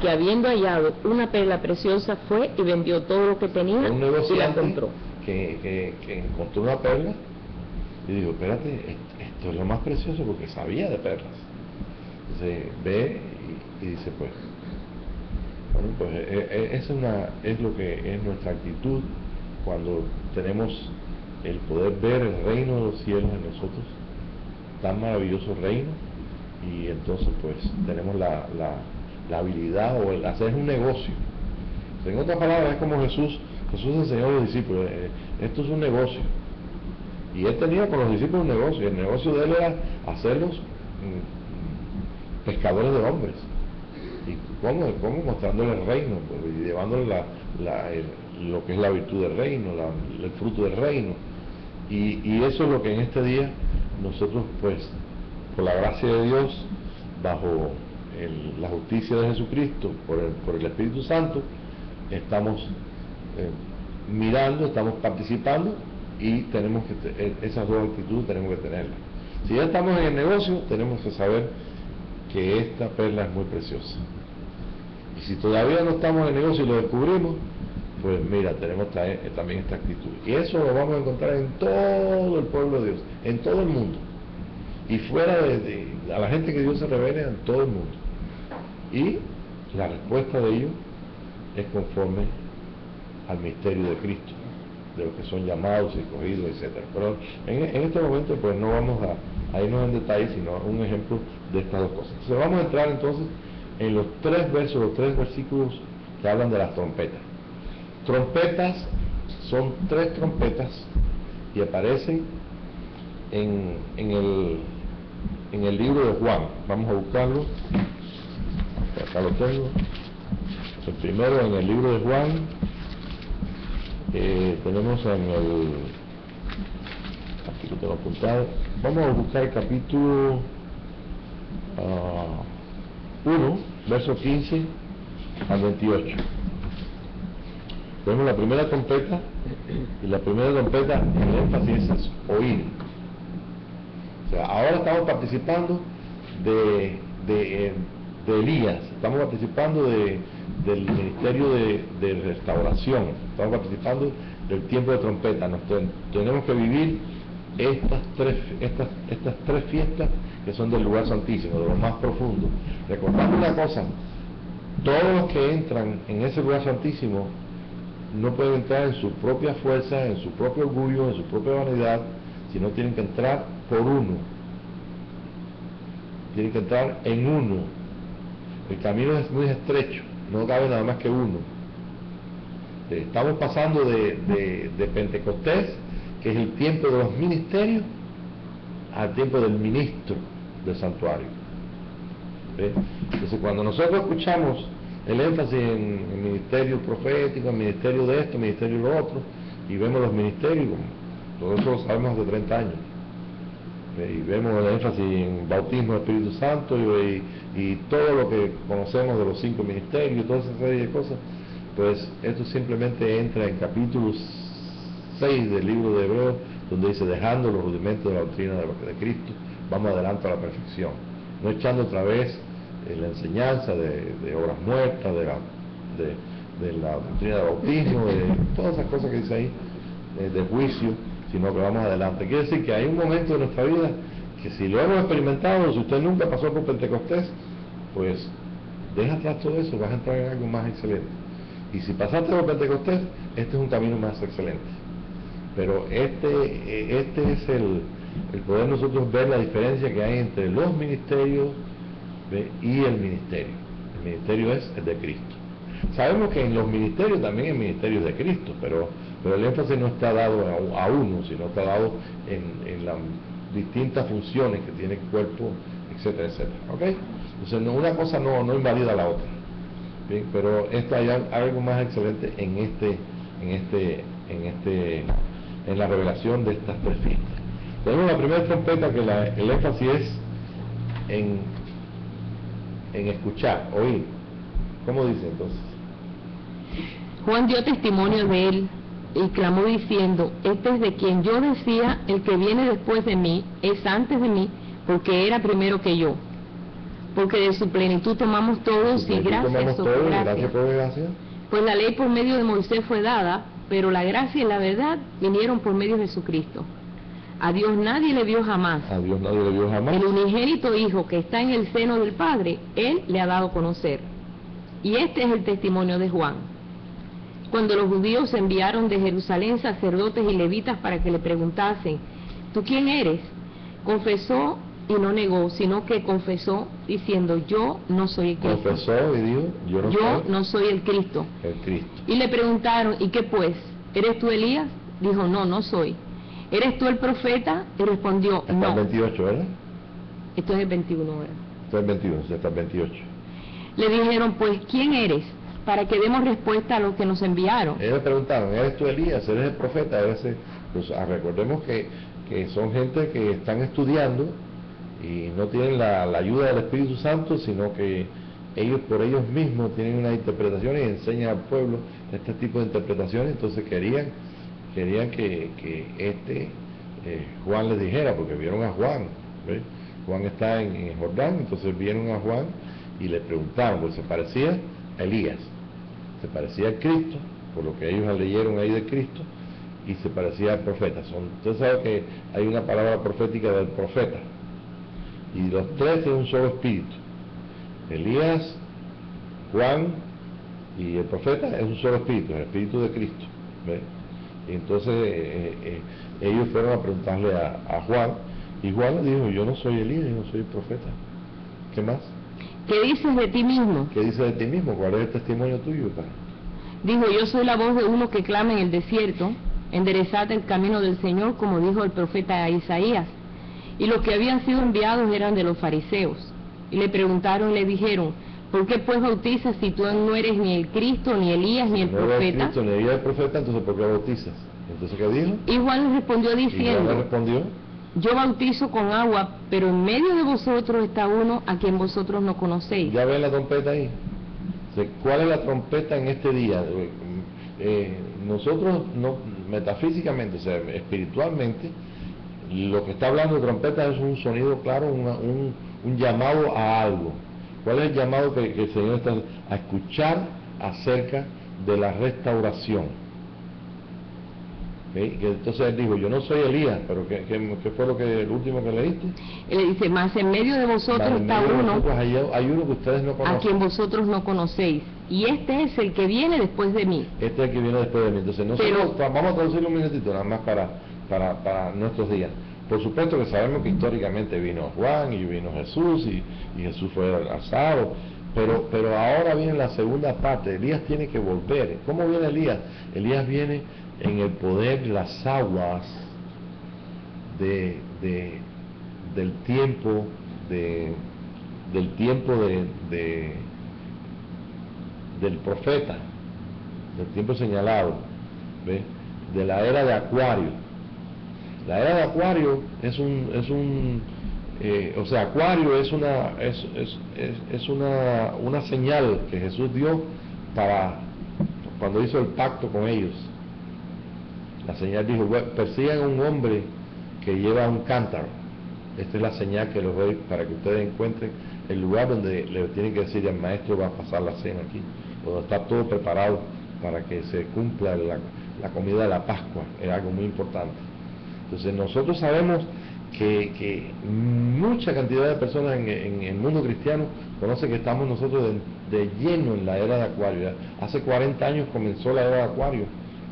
que habiendo hallado una perla preciosa fue y vendió todo lo que tenía un y la compró. Que encontró una perla y dijo, espérate, esto es lo más precioso, porque sabía de perlas. Entonces ve y dice, pues, bueno, pues es lo que es nuestra actitud cuando tenemos el poder ver el reino de los cielos en nosotros, tan maravilloso reino, y entonces pues tenemos la habilidad o el hacer un negocio. En otras palabras, es como Jesús enseñó a los discípulos, esto es un negocio, y él tenía con los discípulos un negocio, y el negocio de él era hacerlos pescadores de hombres. ¿Y cómo? Mostrándoles el reino, pues, y llevándoles lo que es la virtud del reino, el fruto del reino. Y eso es lo que en este día nosotros, pues, por la gracia de Dios, bajo la justicia de Jesucristo, por el Espíritu Santo, estamos mirando, estamos participando, y tenemos que esas dos actitudes tenemos que tenerlas. Si ya estamos en el negocio, tenemos que saber que esta perla es muy preciosa. Y si todavía no estamos en el negocio y lo descubrimos, pues mira, tenemos también esta actitud. Y eso lo vamos a encontrar en todo el pueblo de Dios, en todo el mundo. Y fuera a la gente que Dios se revela, en todo el mundo. Y la respuesta de ellos es conforme al misterio de Cristo, de los que son llamados, escogidos, etcétera. Pero en este momento pues no vamos a irnos en detalle, sino un ejemplo de estas dos cosas. Entonces vamos a entrar entonces en los tres versículos que hablan de las trompetas. Trompetas son tres trompetas y aparecen en el libro de Juan. Vamos a buscarlo. Acá lo tengo. El primero en el libro de Juan. Tenemos aquí lo tengo apuntado. Vamos a buscar el capítulo 1, verso 15 al 28. Vemos la primera trompeta, y la primera trompeta, el énfasis es oír. O sea, ahora estamos participando de Elías, estamos participando del ministerio de restauración, estamos participando del tiempo de trompeta. Tenemos que vivir estas tres fiestas que son del lugar santísimo, de lo más profundo. Recordando una cosa, todos los que entran en ese lugar santísimo no pueden entrar en su propia fuerza, en su propio orgullo, en su propia vanidad, sino tienen que entrar por uno. Tienen que entrar en uno. El camino es muy estrecho, no cabe nada más que uno. Estamos pasando de Pentecostés, que es el tiempo de los ministerios, al tiempo del ministro del santuario. Entonces, cuando nosotros escuchamos el énfasis en el ministerio profético, el ministerio de esto, el ministerio de lo otro, y vemos los ministerios, todo eso lo sabemos hace 30 años, y vemos el énfasis en bautismo del Espíritu Santo y todo lo que conocemos de los 5 ministerios, toda esa serie de cosas, pues esto simplemente entra en capítulo 6 del libro de Hebreos, donde dice, dejando los rudimentos de la doctrina de Cristo, vamos adelante a la perfección, no echando otra vez la enseñanza de obras muertas, de la doctrina del bautismo, de todas esas cosas que dice ahí, de juicio, sino que vamos adelante. Quiere decir que hay un momento de nuestra vida que, si lo hemos experimentado, si usted nunca pasó por Pentecostés, pues deja atrás todo eso, vas a entrar en algo más excelente. Y si pasaste por Pentecostés, este es un camino más excelente. Pero este es el poder nosotros ver la diferencia que hay entre los ministerios y el ministerio. El ministerio es el de Cristo. Sabemos que en los ministerios también hay ministerios de Cristo, pero el énfasis no está dado a uno, sino está dado en las distintas funciones que tiene el cuerpo, etcétera, etcétera. ¿Ok? Entonces una cosa no invalida a la otra. ¿Bien? Pero hay algo más excelente en la revelación de estas tres fiestas. Tenemos la primera trompeta, que el énfasis es en escuchar, oír. ¿Cómo dice entonces? Juan dio testimonio de él y clamó diciendo: este es de quien yo decía, el que viene después de mí es antes de mí, porque era primero que yo. Porque de su plenitud tomamos todos y gracias sobre gracia. Pues la ley por medio de Moisés fue dada, pero la gracia y la verdad vinieron por medio de Jesucristo. A Dios nadie le vio jamás. A Dios nadie le vio jamás. El unigénito Hijo que está en el seno del Padre, Él le ha dado a conocer. Y este es el testimonio de Juan. Cuando los judíos enviaron de Jerusalén sacerdotes y levitas para que le preguntasen: ¿tú quién eres?, confesó y no negó, sino que confesó diciendo: yo no soy el Cristo. Confesó y dijo: yo no soy el Cristo. El Cristo. Y le preguntaron: ¿y qué pues? ¿Eres tú Elías? Dijo: no, no soy. ¿Eres tú el profeta? Y respondió: Está no. el 28, ¿verdad? Esto es el 21 ahora. Está el 21, está el 28. Le dijeron: pues, ¿quién eres? Para que demos respuesta a los que nos enviaron. Ellos le preguntaron: ¿eres tú Elías? ¿Eres el profeta? Pues, recordemos que son gente que están estudiando y no tienen la ayuda del Espíritu Santo, sino que ellos por ellos mismos tienen unas interpretaciones y enseñan al pueblo este tipo de interpretaciones. Entonces querían que Juan les dijera, porque vieron a Juan, ¿ves? Juan está en Jordán, entonces vieron a Juan y le preguntaron, porque se parecía a Elías, se parecía a Cristo, por lo que ellos leyeron ahí de Cristo, y se parecía al profeta. Usted sabe que hay una palabra profética del profeta, y los tres tienen un solo espíritu. Elías, Juan y el profeta es un solo espíritu, el espíritu de Cristo, ¿ves? Y entonces ellos fueron a preguntarle a Juan, y Juan le dijo: yo no soy Elías, yo no soy el profeta. ¿Qué más? ¿Qué dices de ti mismo? ¿Qué dices de ti mismo? ¿Cuál es el testimonio tuyo, padre? Dijo: yo soy la voz de uno que clama en el desierto, enderezad el camino del Señor, como dijo el profeta Isaías. Y los que habían sido enviados eran de los fariseos. Y le preguntaron y le dijeron: ¿por qué pues bautizas si tú no eres ni el Cristo, ni Elías, ni el profeta? No eres Cristo, ni Elías, el profeta, entonces ¿por qué bautizas? Entonces, ¿qué dijo? Y Juan le respondió diciendo: yo bautizo con agua, pero en medio de vosotros está uno a quien vosotros no conocéis. ¿Ya ven la trompeta ahí? ¿Cuál es la trompeta en este día? Nosotros, no, metafísicamente, o sea, espiritualmente, lo que está hablando de trompeta es un sonido claro, un llamado a algo. ¿Cuál es el llamado que el Señor está a escuchar acerca de la restauración? ¿Okay? Que entonces él dijo: yo no soy Elías, pero ¿qué fue el último que leíste? Él dice: más en medio de vosotros está uno, hay uno que ustedes no conocen, a quien vosotros no conocéis, y este es el que viene después de mí. Este es el que viene después de mí. Entonces nosotros vamos a traducirlo un minutito nada más para nuestros días. Por supuesto que sabemos que históricamente vino Juan y vino Jesús y Jesús fue alzado, pero ahora viene la segunda parte. Elías tiene que volver. ¿Cómo viene Elías? Elías viene en el poder de las aguas del tiempo del profeta, del tiempo señalado, ¿ves? De la era de Acuario. La era de Acuario Acuario es una señal que Jesús dio para cuando hizo el pacto con ellos. La señal dijo: persigan a un hombre que lleva un cántaro. Esta es la señal que les doy para que ustedes encuentren el lugar donde le tienen que decir: el maestro va a pasar la cena aquí, donde está todo preparado para que se cumpla la comida de la Pascua. Es algo muy importante. Entonces nosotros sabemos que mucha cantidad de personas en el mundo cristiano conocen que estamos nosotros de lleno en la era de Acuario. Hace 40 años comenzó la era de Acuario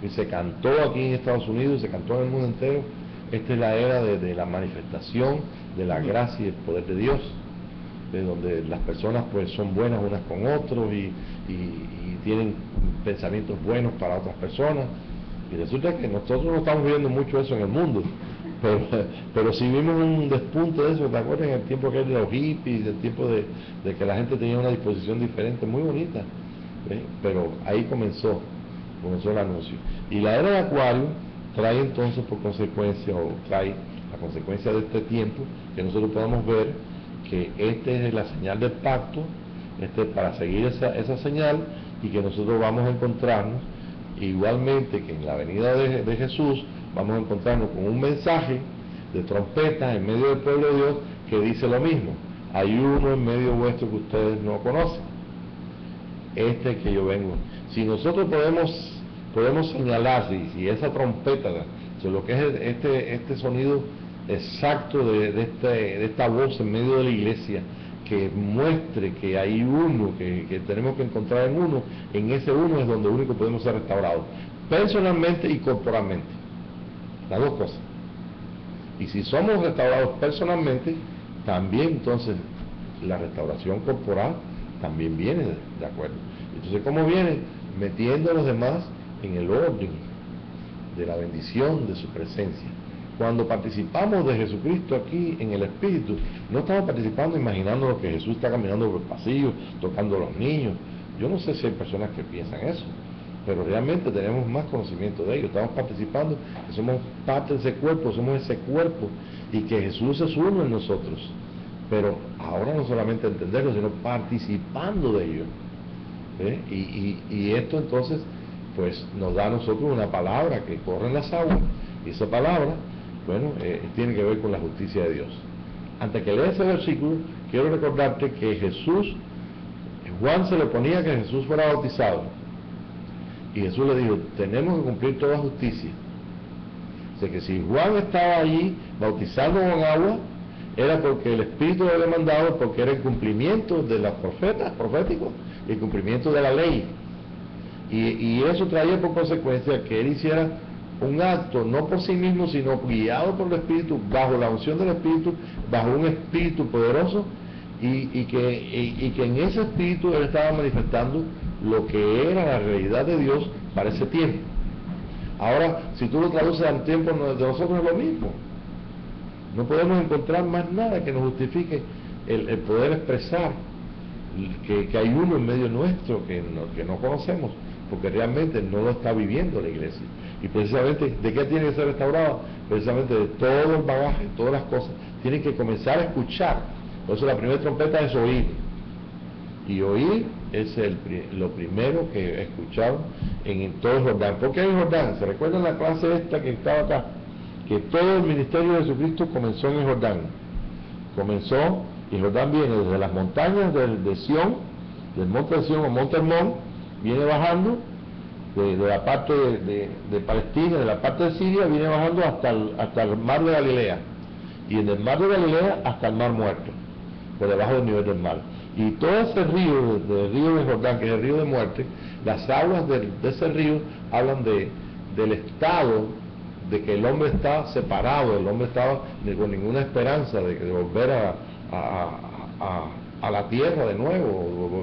y se cantó aquí en Estados Unidos, se cantó en el mundo entero. Esta es la era de la manifestación de la gracia y el poder de Dios, de donde las personas pues son buenas unas con otros y tienen pensamientos buenos para otras personas. Y resulta que nosotros no estamos viendo mucho eso en el mundo, pero sí vimos un despunte de eso. ¿Te acuerdas? En el tiempo que era de los hippies, el tiempo de que la gente tenía una disposición diferente, muy bonita, ¿eh? Pero ahí comenzó el anuncio. Y la era de Acuario trae entonces por consecuencia, o trae la consecuencia de este tiempo, que nosotros podamos ver que esta es la señal del pacto. Para seguir esa señal y que nosotros vamos a encontrarnos, igualmente que en la venida de Jesús, vamos a encontrarnos con un mensaje de trompeta en medio del pueblo de Dios que dice lo mismo: hay uno en medio vuestro que ustedes no conocen, este que yo vengo. Si nosotros podemos señalar, si esa trompeta, lo que es este sonido exacto de esta voz en medio de la iglesia, que muestre que hay uno, que tenemos que encontrar en uno, en ese uno es donde único podemos ser restaurados, personalmente y corporalmente, las dos cosas. Y si somos restaurados personalmente, también entonces la restauración corporal también viene de acuerdo. Entonces, ¿cómo viene? Metiendo a los demás en el orden de la bendición de su presencia. Cuando participamos de Jesucristo aquí en el Espíritu, no estamos participando imaginando que Jesús está caminando por el pasillo, tocando a los niños. Yo no sé si hay personas que piensan eso, pero realmente tenemos más conocimiento de ello. Estamos participando, que somos parte de ese cuerpo, somos ese cuerpo, y que Jesús es uno en nosotros. Pero ahora no solamente entenderlo, sino participando de ello. Y esto entonces pues nos da a nosotros una palabra que corre en las aguas, y esa palabra, bueno, tiene que ver con la justicia de Dios. Antes que lea ese versículo, quiero recordarte que Juan se le ponía que Jesús fuera bautizado, y Jesús le dijo: tenemos que cumplir toda justicia. O sea que si Juan estaba allí bautizando con agua, era porque el Espíritu le había mandado, porque era el cumplimiento de los profetas proféticos, el cumplimiento de la ley. Y eso traía por consecuencia que él hiciera un acto, no por sí mismo, sino guiado por el Espíritu, bajo la unción del Espíritu, bajo un Espíritu poderoso, y que en ese Espíritu él estaba manifestando lo que era la realidad de Dios para ese tiempo. Ahora, si tú lo traduces al tiempo de nosotros, es lo mismo. No podemos encontrar más nada que nos justifique el poder expresar que hay uno en medio nuestro que no conocemos, porque realmente no lo está viviendo la iglesia. Y precisamente, ¿de qué tiene que ser restaurado? Precisamente de todo el bagaje, todas las cosas. Tienen que comenzar a escuchar. Por eso la primera trompeta es oír. Y oír es lo primero que escucharon en todo el Jordán. ¿Por qué en Jordán? ¿Se recuerdan la clase esta que estaba acá? Que todo el ministerio de Jesucristo comenzó en el Jordán. Comenzó, y el Jordán viene desde las montañas de Sión, del monte de Sión o monte Hermón, viene bajando de la parte de Palestina, de la parte de Siria, viene bajando hasta el mar de Galilea, y en el mar de Galilea hasta el mar Muerto, por debajo del nivel del mar. Y todo ese río, del río de Jordán, que es el río de muerte, las aguas de ese río hablan del estado de que el hombre está separado, el hombre estaba con ninguna esperanza de volver a la tierra de nuevo,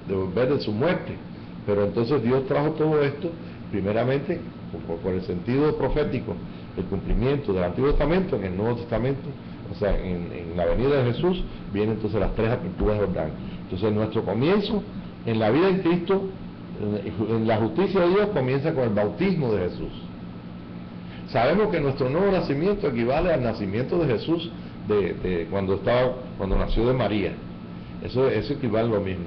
de volver de su muerte. Pero entonces Dios trajo todo esto, primeramente, por el sentido profético, el cumplimiento del Antiguo Testamento, en el Nuevo Testamento, o sea, en la venida de Jesús, vienen entonces las tres aperturas de Jordán. Entonces nuestro comienzo en la vida en Cristo, en la justicia de Dios, comienza con el bautismo de Jesús. Sabemos que nuestro nuevo nacimiento equivale al nacimiento de Jesús cuando nació de María. Eso equivale a lo mismo.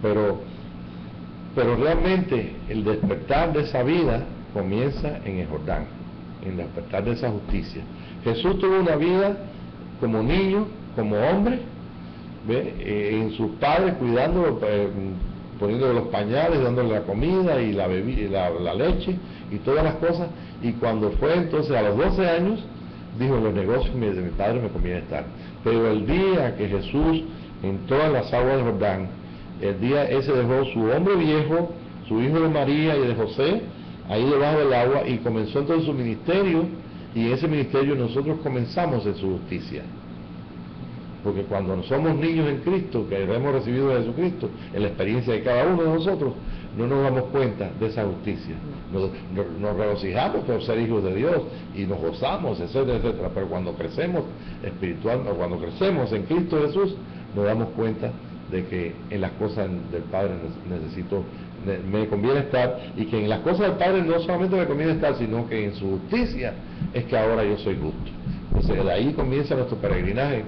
Pero realmente el despertar de esa vida comienza en el Jordán, en el despertar de esa justicia. Jesús tuvo una vida como niño, como hombre, en sus padres, cuidándolo, poniéndole los pañales, dándole la comida y la leche y todas las cosas. Y cuando fue entonces a los 12 años, dijo: en los negocios de mi padre me conviene estar. Pero el día que Jesús entró en las aguas de Jordán, el día ese dejó su hombre viejo, su hijo de María y de José, ahí debajo del agua, y comenzó entonces su ministerio, y en ese ministerio nosotros comenzamos en su justicia. Porque cuando somos niños en Cristo, que hemos recibido de Jesucristo, en la experiencia de cada uno de nosotros, no nos damos cuenta de esa justicia. Nos regocijamos por ser hijos de Dios y nos gozamos, etcétera, etcétera. Pero cuando crecemos espiritualmente, o cuando crecemos en Cristo Jesús, nos damos cuenta de que en las cosas del Padre me conviene estar, y que en las cosas del Padre no solamente me conviene estar, sino que en su justicia es que ahora yo soy justo. Entonces de ahí comienza nuestro peregrinaje,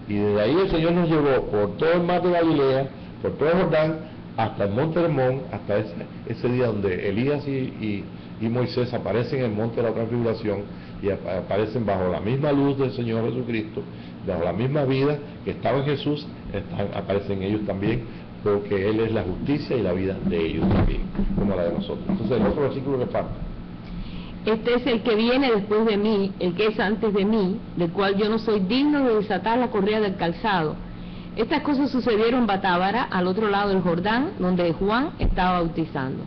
y desde ahí el Señor nos llevó por todo el mar de Galilea, por todo el Jordán, hasta el monte Hermón, hasta ese día donde Elías y Moisés aparecen en el monte de la transfiguración y aparecen bajo la misma luz del Señor Jesucristo, bajo la misma vida que estaba en Jesús, aparecen ellos también, porque Él es la justicia y la vida de ellos también, como la de nosotros. Entonces el otro versículo que falta. Este es el que viene después de mí, el que es antes de mí, del cual yo no soy digno de desatar la correa del calzado. Estas cosas sucedieron en Batábara, al otro lado del Jordán, donde Juan estaba bautizando.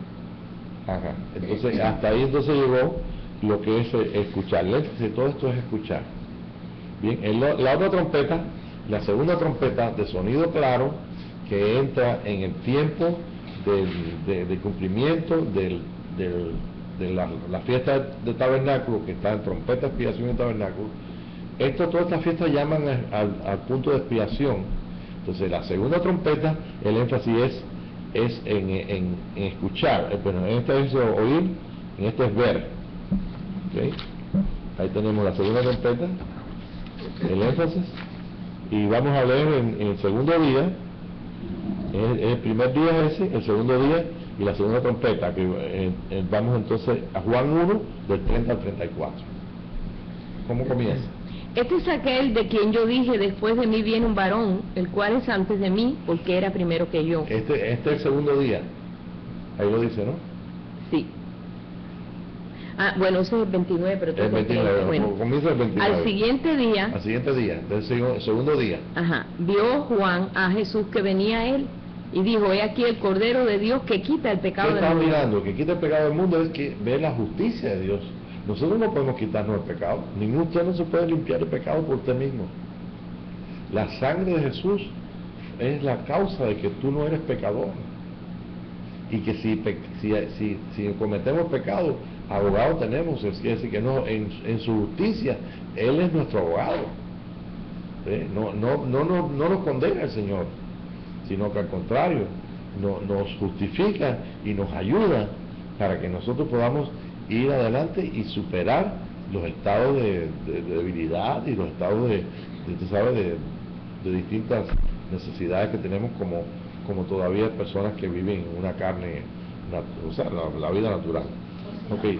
Ajá. Entonces, hasta ahí entonces llegó lo que es escuchar. Todo esto es escuchar. Bien, la otra trompeta, la segunda trompeta de sonido claro, que entra en el tiempo de cumplimiento de la fiesta de tabernáculo, que está en trompeta, expiación y tabernáculo. Todas estas fiestas llaman al punto de expiación. Entonces la segunda trompeta, el énfasis es en escuchar. Bueno, en este es oír, en este es ver. ¿Okay? Ahí tenemos la segunda trompeta, el énfasis, y vamos a leer en el segundo día. El primer día es ese, el segundo día y la segunda trompeta, que vamos entonces a Juan 1, del 30 al 34. ¿Cómo comienza? Este es aquel de quien yo dije, después de mí viene un varón, el cual es antes de mí, porque era primero que yo. Este es el segundo día. Ahí lo dice, ¿no? Sí. Ah, bueno, ese es el 29, pero el 29, bueno, comienza el 29. Al siguiente día, del segundo día. Ajá, vio Juan a Jesús que venía a él y dijo, he aquí el Cordero de Dios que quita el pecado del mundo. ¿Qué está mirando? Que quita el pecado del mundo es que ve la justicia de Dios. Nosotros no podemos quitarnos el pecado. Ningún usted no se puede limpiar el pecado por usted mismo. La sangre de Jesús es la causa de que tú no eres pecador. Y que si cometemos pecado, abogado tenemos. Es decir, que no, en su justicia, Él es nuestro abogado. No nos condena el Señor, sino que al contrario, nos justifica y nos ayuda para que nosotros podamos ir adelante y superar los estados de debilidad y los estados de distintas necesidades que tenemos como todavía personas que viven en una carne, o sea, la vida natural. O sea, Okay.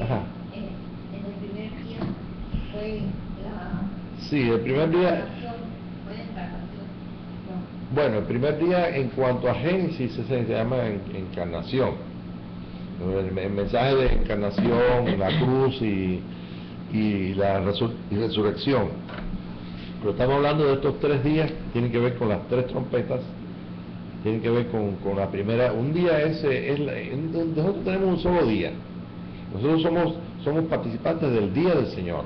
Ajá. En el primer día fue Sí, el primer día. fue encarnación. No. Bueno, el primer día en cuanto a Génesis se llama encarnación. El mensaje de encarnación, la cruz y la resurrección. Pero estamos hablando de estos 3 días, tienen que ver con las 3 trompetas, tienen que ver con la primera. Un día nosotros tenemos un solo día. Nosotros somos participantes del día del Señor.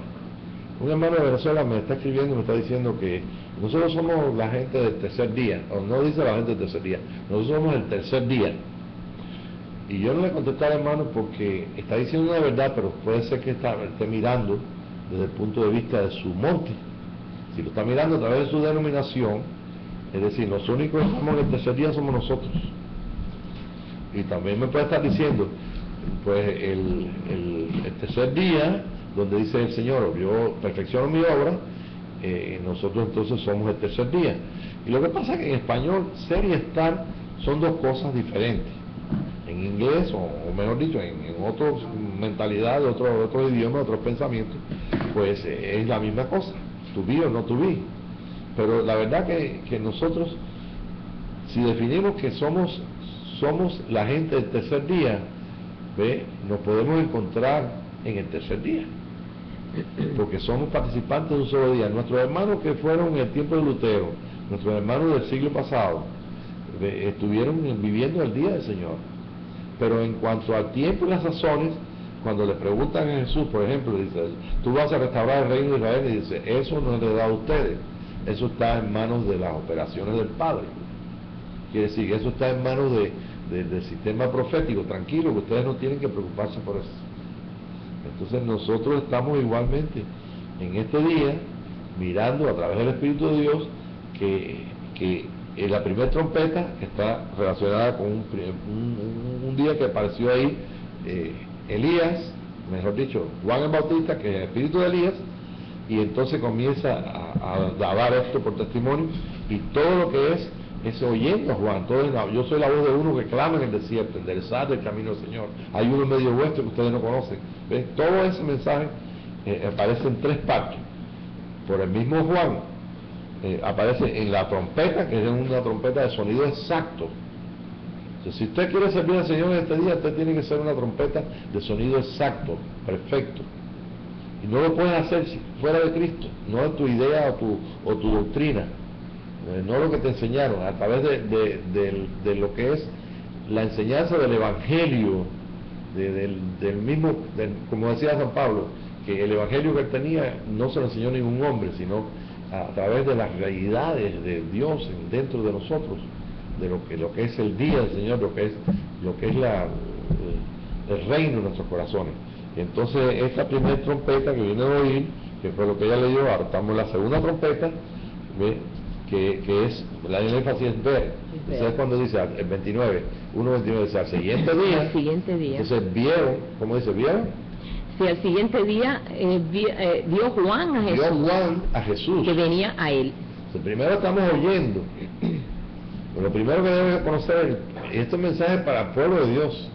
Un hermano de Venezuela me está escribiendo y me está diciendo que nosotros somos la gente del tercer día, o no dice la gente del tercer día, nosotros somos el tercer día. Y yo no le contesté al hermano porque está diciendo una verdad, pero puede ser que esté mirando desde el punto de vista de su monte. Si lo está mirando a través de su denominación, es decir, los únicos que estamos en el tercer día somos nosotros. Y también me puede estar diciendo, pues el tercer día, donde dice el Señor, yo perfecciono mi obra, nosotros entonces somos el tercer día. Y lo que pasa es que en español, ser y estar son 2 cosas diferentes. En inglés, o mejor dicho, en otras mentalidades, otro idioma, otros pensamientos, pues es la misma cosa, to be o no to be. Pero la verdad que nosotros, si definimos que somos la gente del tercer día, nos podemos encontrar en el tercer día, porque somos participantes de un solo día. Nuestros hermanos que fueron en el tiempo de Lutero, nuestros hermanos del siglo pasado, estuvieron viviendo el día del Señor. Pero en cuanto al tiempo y las sazones, cuando le preguntan a Jesús, por ejemplo, dice, tú vas a restaurar el reino de Israel, y dice, eso no le da a ustedes, eso está en manos de las operaciones del Padre. Quiere decir, eso está en manos del sistema profético, tranquilo, que ustedes no tienen que preocuparse por eso. Entonces nosotros estamos igualmente en este día, mirando a través del Espíritu de Dios, que la primera trompeta está relacionada con un día que apareció ahí Elías, mejor dicho, Juan el Bautista, que es el espíritu de Elías, y entonces comienza a dar esto por testimonio, y todo lo que es es oyendo a Juan. Yo soy la voz de uno que clama en el desierto, enderezad el camino del Señor. Hay uno en medio vuestro que ustedes no conocen. ¿Ven? Todo ese mensaje aparece en 3 partes. Por el mismo Juan, aparece en la trompeta, que es una trompeta de sonido exacto. Entonces, si usted quiere servir al Señor en este día, usted tiene que ser una trompeta de sonido exacto, perfecto. Y no lo puedes hacer fuera de Cristo, no de tu idea o tu doctrina, no lo que te enseñaron, a través de lo que es la enseñanza del Evangelio, del mismo, como decía San Pablo, que el Evangelio que él tenía no se lo enseñó ningún hombre, sino a través de las realidades de Dios dentro de nosotros, de lo que es el día del Señor, lo que es el reino de nuestros corazones. Entonces, esta primera trompeta que viene de oír, que fue lo que ella leyó, ahora estamos en la segunda trompeta, ¿ve? Que es, la énfasis es ver. ¿Sabes cuando dice el 29? 1.29 dice, al siguiente día. Al siguiente día. Entonces vieron, ¿cómo dice? ¿Vieron? Sí, al siguiente día vio Juan a Jesús. Vio Juan a Jesús. Que venía a él. Entonces, primero estamos oyendo. Lo primero que debemos conocer es este mensaje para el pueblo de Dios.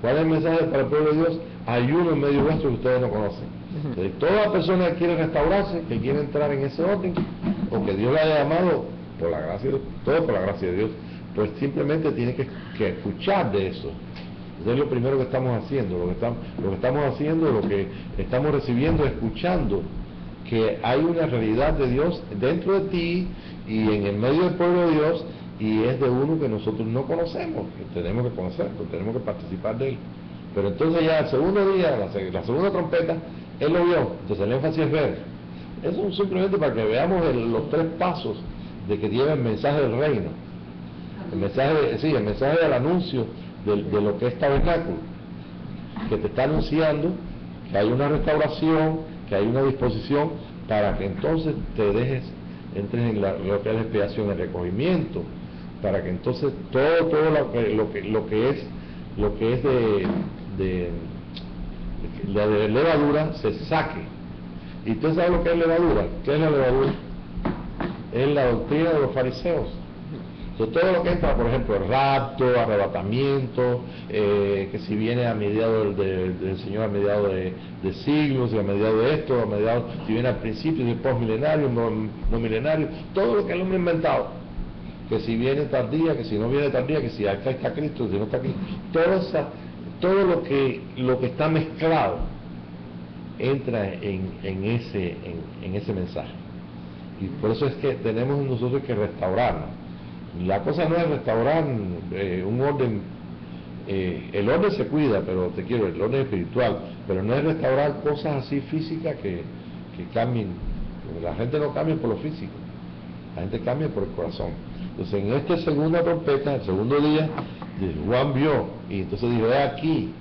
¿Cuál es el mensaje para el pueblo de Dios? Hay uno en medio vuestro que ustedes no conocen. Entonces, toda persona que quiere restaurarse, que quiere entrar en ese orden, o que Dios la haya llamado, por la gracia de, todo por la gracia de Dios, pues simplemente tiene que escuchar de eso. Eso es lo primero que estamos haciendo, lo que estamos haciendo, lo que estamos recibiendo, escuchando que hay una realidad de Dios dentro de ti y en el medio del pueblo de Dios, y es de uno que nosotros no conocemos, que tenemos que conocerlo, tenemos que participar de él. Pero entonces ya el segundo día, la segunda trompeta, él lo vio, entonces el énfasis es ver. Eso es simplemente para que veamos los 3 pasos de que lleva el mensaje del reino. El mensaje del anuncio de lo que es tabernáculo, que te está anunciando que hay una restauración, que hay una disposición para que entonces te entres en lo que es la expiación, el recogimiento, para que entonces todo lo que es de levadura se saque. ¿Y usted sabe lo que es levadura? ¿Qué es la levadura? Es la doctrina de los fariseos. Entonces, todo lo que entra, por ejemplo, el rapto, arrebatamiento, que si viene a mediados del Señor a mediados de siglos, y a mediados de esto, si viene al principio, si es postmilenario, no milenario, todo lo que el hombre ha inventado, que si viene tal día, que si no viene tal día, que si acá está Cristo, si no está aquí, todo lo que está mezclado entra en ese mensaje. Y por eso es que tenemos nosotros que restaurarnos. La cosa no es restaurar un orden, el orden se cuida, pero el orden espiritual, pero no es restaurar cosas así físicas que cambien. La gente no cambia por lo físico, la gente cambia por el corazón. Entonces, en esta segunda trompeta, el segundo día, Juan vio, y entonces dijo, ve aquí,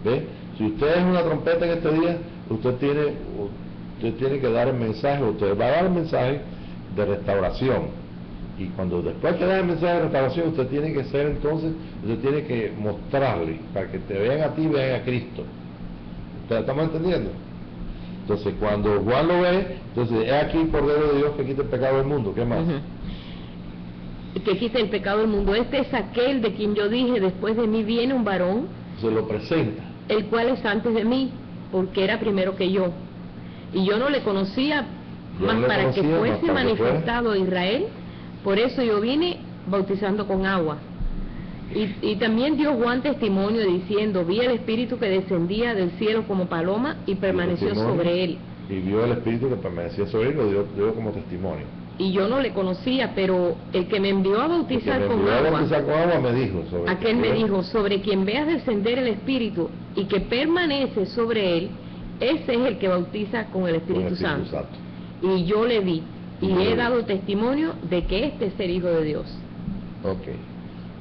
¿ve? Si usted es una trompeta en este día, usted tiene que dar el mensaje, usted va a dar el mensaje de restauración. Y cuando después que da el mensaje de restauración, usted tiene que mostrarle, para que te vean a ti, vean a Cristo. ¿Estamos entendiendo? Entonces, cuando Juan lo ve, entonces, es aquí el Cordero de Dios que quita el pecado del mundo. ¿Qué más? Que quita el pecado del mundo. Este es aquel de quien yo dije, después de mí viene un varón. Se lo presenta. El cual es antes de mí, porque era primero que yo. Y yo no le conocía, para que fuese manifestado a Israel. Por eso yo vine bautizando con agua. Y también dio Juan testimonio diciendo, vi el Espíritu que descendía del cielo como paloma y permaneció sobre él. Y vio el Espíritu que permanecía sobre él, lo dio como testimonio. Y yo no le conocía, pero el que me envió a bautizar con agua me dijo, aquel me dijo, sobre quien veas descender el Espíritu y que permanece sobre él, ese es el que bautiza con el Espíritu Santo. Y yo le vi. Y he dado testimonio de que este es el Hijo de Dios. Ok.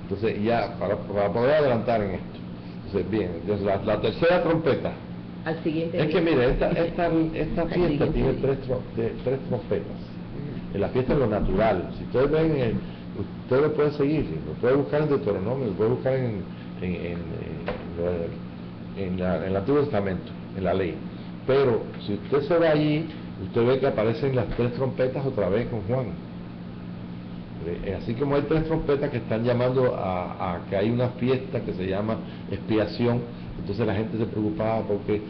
Entonces, ya, para poder adelantar en esto. Entonces, bien, entonces la tercera trompeta. Al siguiente. Es que mire, esta fiesta tiene 3 trompetas. En la fiesta es lo natural. Si ustedes ven, ustedes lo pueden seguir, lo pueden buscar en Deuteronomio, lo pueden buscar en el Antiguo Testamento, en la ley. Pero, si usted se va allí, usted ve que aparecen las 3 trompetas otra vez con Juan. Así como hay 3 trompetas que están llamando a que hay una fiesta que se llama expiación, entonces la gente se preocupaba porque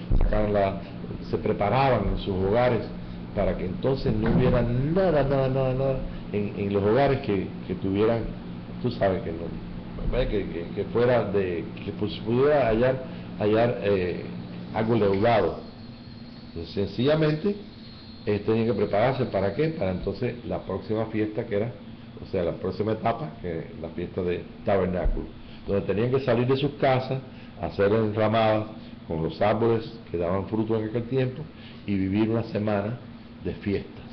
se preparaban en sus hogares para que entonces no hubiera nada en los hogares que tuvieran, tú sabes, que no, que fuera que pudiera hallar algo leudado. Entonces, sencillamente tenían que prepararse. ¿Para qué? Para entonces la próxima fiesta, que era, o sea, la próxima etapa, que es la fiesta de tabernáculo, donde tenían que salir de sus casas, hacer enramadas con los árboles que daban fruto en aquel tiempo y vivir una semana de fiestas.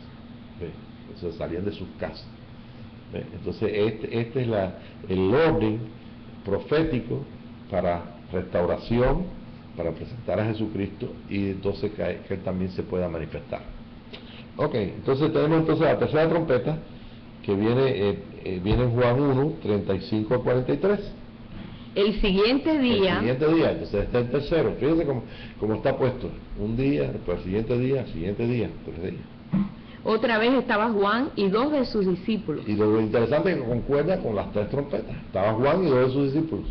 ¿Ve? Entonces salían de sus casas. ¿Ve? Entonces este es el orden profético para restauración, para presentar a Jesucristo y entonces que Él también se pueda manifestar. Ok, entonces tenemos entonces la tercera trompeta que viene en Juan 1, 35 al 43. El siguiente día, Entonces está el tercero. Fíjense cómo está puesto. Un día, después el siguiente día, 3 días. otra vez estaba Juan y 2 de sus discípulos. Y lo interesante es que concuerda con las 3 trompetas. Estaba Juan y 2 de sus discípulos.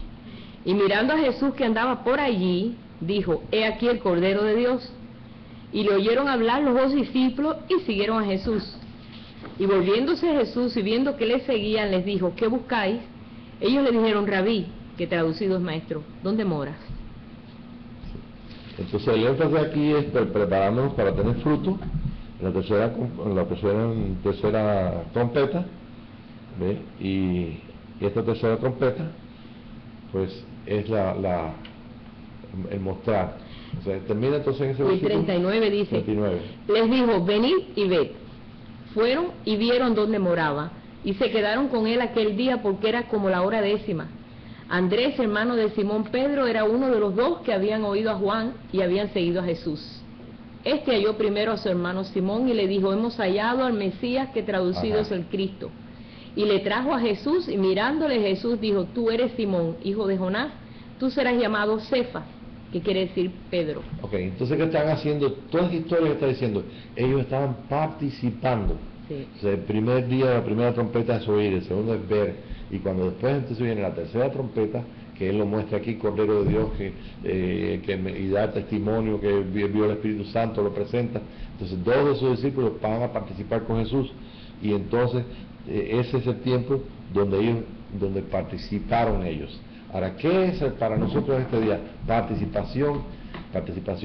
Y mirando a Jesús que andaba por allí, dijo: He aquí el Cordero de Dios. Y le oyeron hablar los 2 discípulos y siguieron a Jesús. Y volviéndose Jesús y viendo que le seguían, les dijo: ¿Qué buscáis? Ellos le dijeron: Rabí, que traducido es maestro, ¿dónde moras? Entonces el énfasis aquí es preparándonos para tener fruto. En la tercera trompeta, ¿ve? Y esta tercera trompeta pues es el mostrar. O sea, termina entonces en ese El versículo 39 dice: 39. Les dijo: venid y ved. Fueron y vieron dónde moraba, y se quedaron con él aquel día, porque era como la hora 10. Andrés, hermano de Simón Pedro, era uno de los 2 que habían oído a Juan y habían seguido a Jesús. Este halló primero a su hermano Simón y le dijo: hemos hallado al Mesías, que traducido es el Cristo. Y le trajo a Jesús, y mirándole Jesús dijo: tú eres Simón, hijo de Jonás, tú serás llamado Cefas, que quiere decir Pedro. Ok, entonces ¿qué están haciendo? Todas las historias que está diciendo, ellos estaban participando. Sí. O sea, el primer día, la primera trompeta es oír, el segundo es ver, y cuando después entonces viene la tercera trompeta, que Él lo muestra aquí, Cordero de Dios, y da testimonio que vio el Espíritu Santo, lo presenta. Entonces 2 de sus discípulos van a participar con Jesús, y entonces ese es el tiempo donde participaron ellos. Ahora, ¿qué es para nosotros este día? Participación.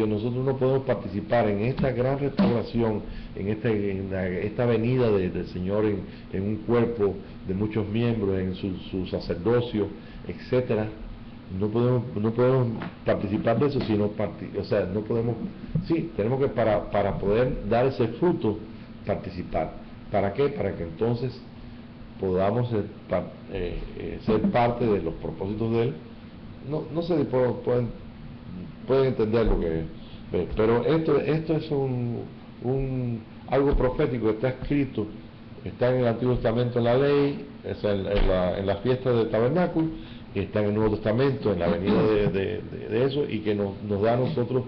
Nosotros no podemos participar en esta gran restauración, en esta venida del Señor en un cuerpo de muchos miembros, en su sacerdocio, etcétera. No podemos participar de eso, sino no podemos, sí, tenemos que para poder dar ese fruto, participar. ¿Para qué? Para que entonces podamos ser parte de los propósitos de Él. No sé si pueden entender lo que es, pero esto es algo profético que está escrito, está en el Antiguo Testamento en la ley, en la fiesta del tabernáculo, y está en el Nuevo Testamento en la venida de eso, y que nos da a nosotros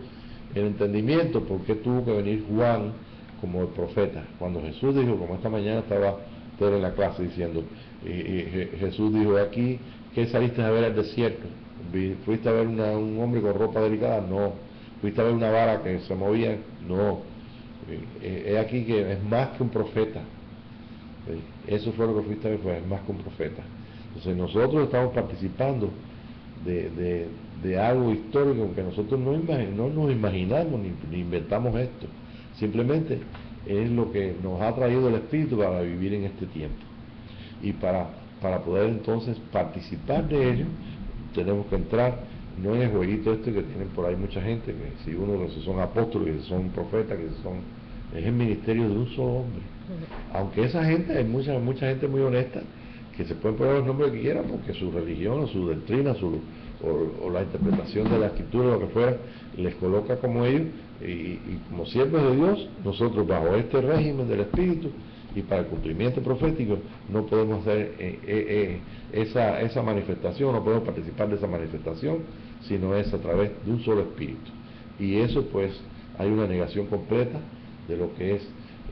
el entendimiento por qué tuvo que venir Juan como el profeta. Cuando Jesús dijo, como esta mañana estaba Pedro en la clase diciendo, Jesús dijo: aquí, ¿qué saliste a ver al desierto? ¿Fuiste a ver un hombre con ropa delicada? No. ¿Fuiste a ver una vara que se movía? No. Es aquí que es más que un profeta. Eso fue lo que fuiste a ver, es más que un profeta. Entonces nosotros estamos participando de algo histórico que nosotros no nos imaginamos ni inventamos esto. Simplemente es lo que nos ha traído el Espíritu para vivir en este tiempo. Y para poder entonces participar de ello, tenemos que entrar, no en el jueguito que tienen por ahí mucha gente, que si son apóstoles, que son profetas, es el ministerio de un solo hombre. Aunque esa gente, hay mucha gente muy honesta, que se pueden poner los nombres que quieran, porque su religión, o su doctrina, o la interpretación de la escritura, o lo que fuera, les coloca como ellos, y como siervos de Dios, nosotros bajo este régimen del Espíritu, y para el cumplimiento profético, no podemos hacer esa manifestación, no podemos participar de esa manifestación, sino es a través de un solo Espíritu. Y eso pues hay una negación completa de lo que es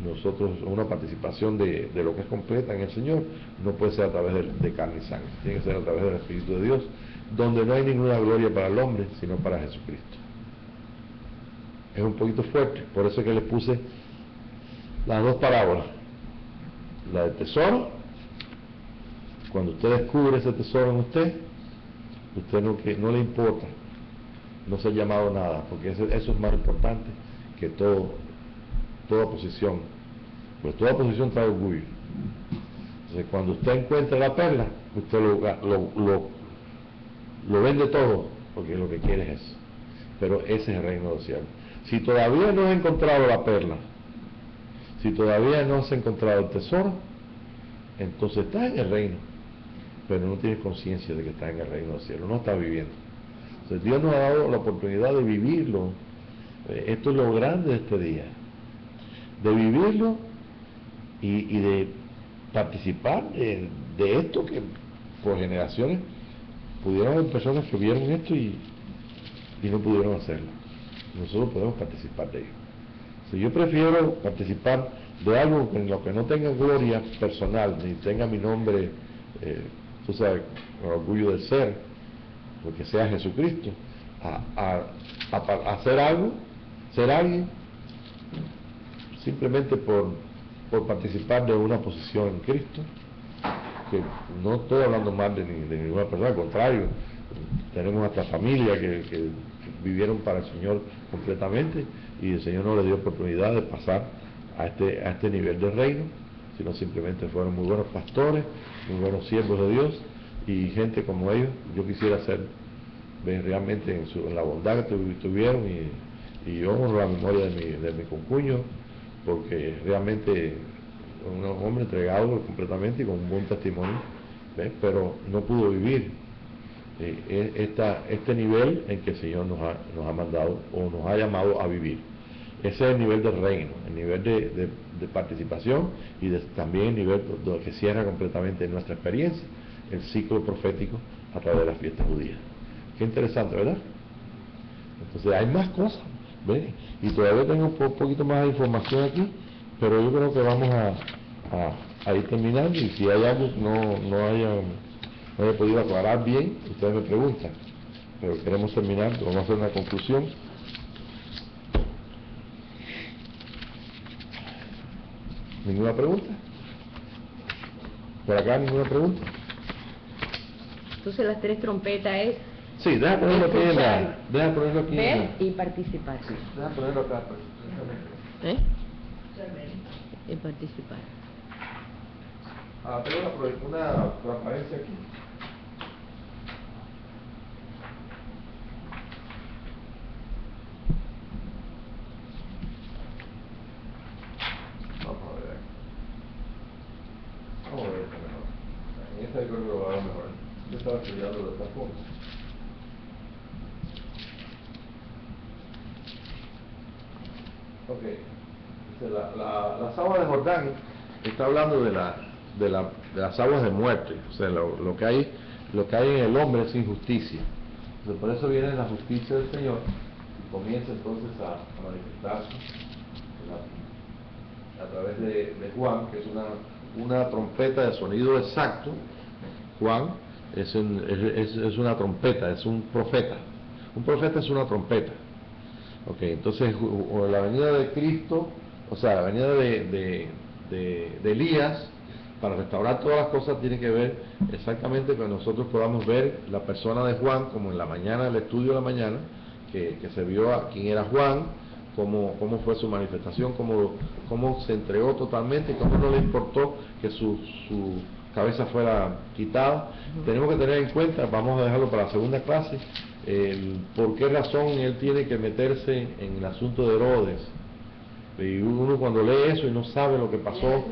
nosotros, una participación de lo que es completa en el Señor, no puede ser a través de carne y sangre, tiene que ser a través del Espíritu de Dios, donde no hay ninguna gloria para el hombre, sino para Jesucristo. Es un poquito fuerte, por eso es que les puse las dos parábolas, la del tesoro. Cuando usted descubre ese tesoro en usted no le importa no ser llamado nada, porque eso es más importante que toda posición, pues toda posición trae orgullo. Entonces, cuando usted encuentra la perla, usted lo vende todo, porque lo que quiere es eso. Pero ese es el reino de los cielos. Si todavía no has encontrado la perla, si todavía no has encontrado el tesoro, entonces estás en el reino, pero no tienes conciencia de que estás en el reino del cielo, no estás viviendo. Entonces Dios nos ha dado la oportunidad de vivirlo. Esto es lo grande de este día, de vivirlo y de participar de esto que por generaciones pudieron haber personas que vieron esto y no pudieron hacerlo. Nosotros podemos participar de ello. Si yo prefiero participar de algo en lo que no tenga gloria personal, ni tenga mi nombre, tú sabes, con orgullo de porque sea Jesucristo, a hacer algo, ser alguien, simplemente por participar de una posición en Cristo, que no estoy hablando mal de ninguna persona, al contrario, tenemos hasta familia que vivieron para el Señor completamente, y el Señor no les dio oportunidad de pasar a este nivel de reino, sino simplemente fueron muy buenos pastores, muy buenos siervos de Dios, y gente como ellos. Yo quisiera ser realmente en la bondad que tuvieron, y honro la memoria de mi concuño, porque realmente un hombre entregado completamente y con un buen testimonio, ¿ves? Pero no pudo vivir este nivel en que el Señor nos ha mandado o nos ha llamado a vivir. Ese es el nivel del reino, el nivel de participación, y también el nivel que cierra completamente nuestra experiencia, el ciclo profético a través de las fiestas judías. Qué interesante, ¿verdad? Entonces hay más cosas, ¿ven? Y todavía tengo un poquito más de información aquí, pero yo creo que vamos a ir terminando, y si hay algo que no haya podido aclarar bien, ustedes me preguntan, pero queremos terminar, vamos a hacer una conclusión. ¿Ninguna pregunta? ¿Por acá ninguna pregunta? Entonces las tres trompetas es Sí, deja ponerlo aquí escuchar, ver en y participar. Sí, deja ponerlo acá. ¿Eh? Y participar. Tengo una transparencia aquí. Vamos a ver aquí. Vamos a ver esta mejor. En esta yo creo que lo va a ver mejor. Yo estaba estudiando de esta forma. Ok. Dice, las aguas de Jordán está hablando de las aguas de muerte. O sea, lo que hay en el hombre es injusticia. Entonces, por eso viene la justicia del Señor y comienza entonces a manifestarse a través de Juan, que es una trompeta de sonido exacto. Juan es una trompeta, es un profeta. Un profeta es una trompeta. Ok, entonces la venida de Cristo, o sea, la venida de Elías para restaurar todas las cosas tiene que ver exactamente con que nosotros podamos ver la persona de Juan, como en la mañana, el estudio de la mañana, que se vio a quién era Juan, cómo fue su manifestación, cómo se entregó totalmente, cómo no le importó que su cabeza fuera quitada. Tenemos que tener en cuenta, vamos a dejarlo para la segunda clase, por qué razón él tiene que meterse en el asunto de Herodes. Y uno cuando lee eso y no sabe lo que pasó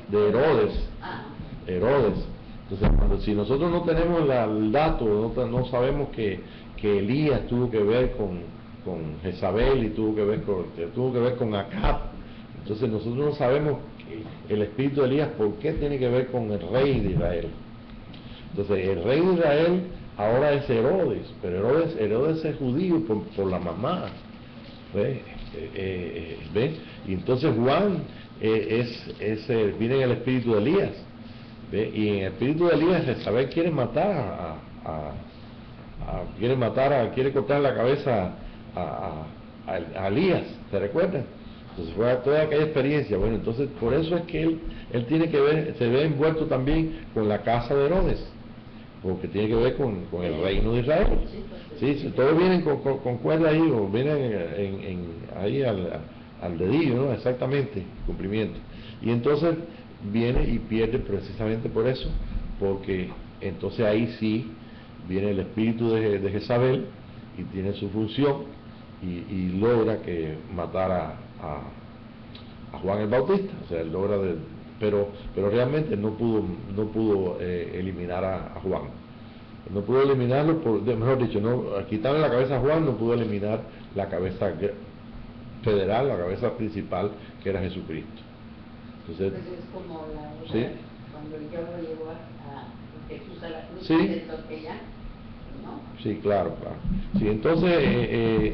de Herodes. Entonces, si nosotros no tenemos el dato, no sabemos que Elías tuvo que ver con Jezabel y tuvo que ver con Acab, entonces nosotros no sabemos el espíritu de Elías por qué tiene que ver con el rey de Israel. Entonces, el rey de Israel ahora es Herodes, pero Herodes es judío por la mamá. ¿Ve? Y entonces Juan viene en el espíritu de Elías, ¿ve? Y en el espíritu de Elías Jezabel quiere matar quiere cortar la cabeza a Elías, ¿se recuerdan? Entonces fue toda aquella experiencia. Bueno, entonces por eso es que él tiene que ver, se ve envuelto también con la casa de Herodes, porque tiene que ver con el reino de Israel. Sí, todos vienen con cuerda ahí, o vienen ahí al dedillo, ¿no? Exactamente, cumplimiento. Y entonces viene y pierde precisamente por eso, porque entonces ahí sí viene el espíritu de Jezabel y tiene su función y logra que matar a Juan el Bautista. O sea, él logra pero realmente no pudo eliminar a Juan. No pudo eliminarlo, mejor dicho, quitarle la cabeza a Juan, no pudo eliminar la cabeza federal, la cabeza principal, que era Jesucristo. Entonces, Pues es como la ¿sí? Cuando el diablo llevó a Jesús a la cruz, ¿Sí? pensó que ya, ¿no? Sí, claro. Sí, entonces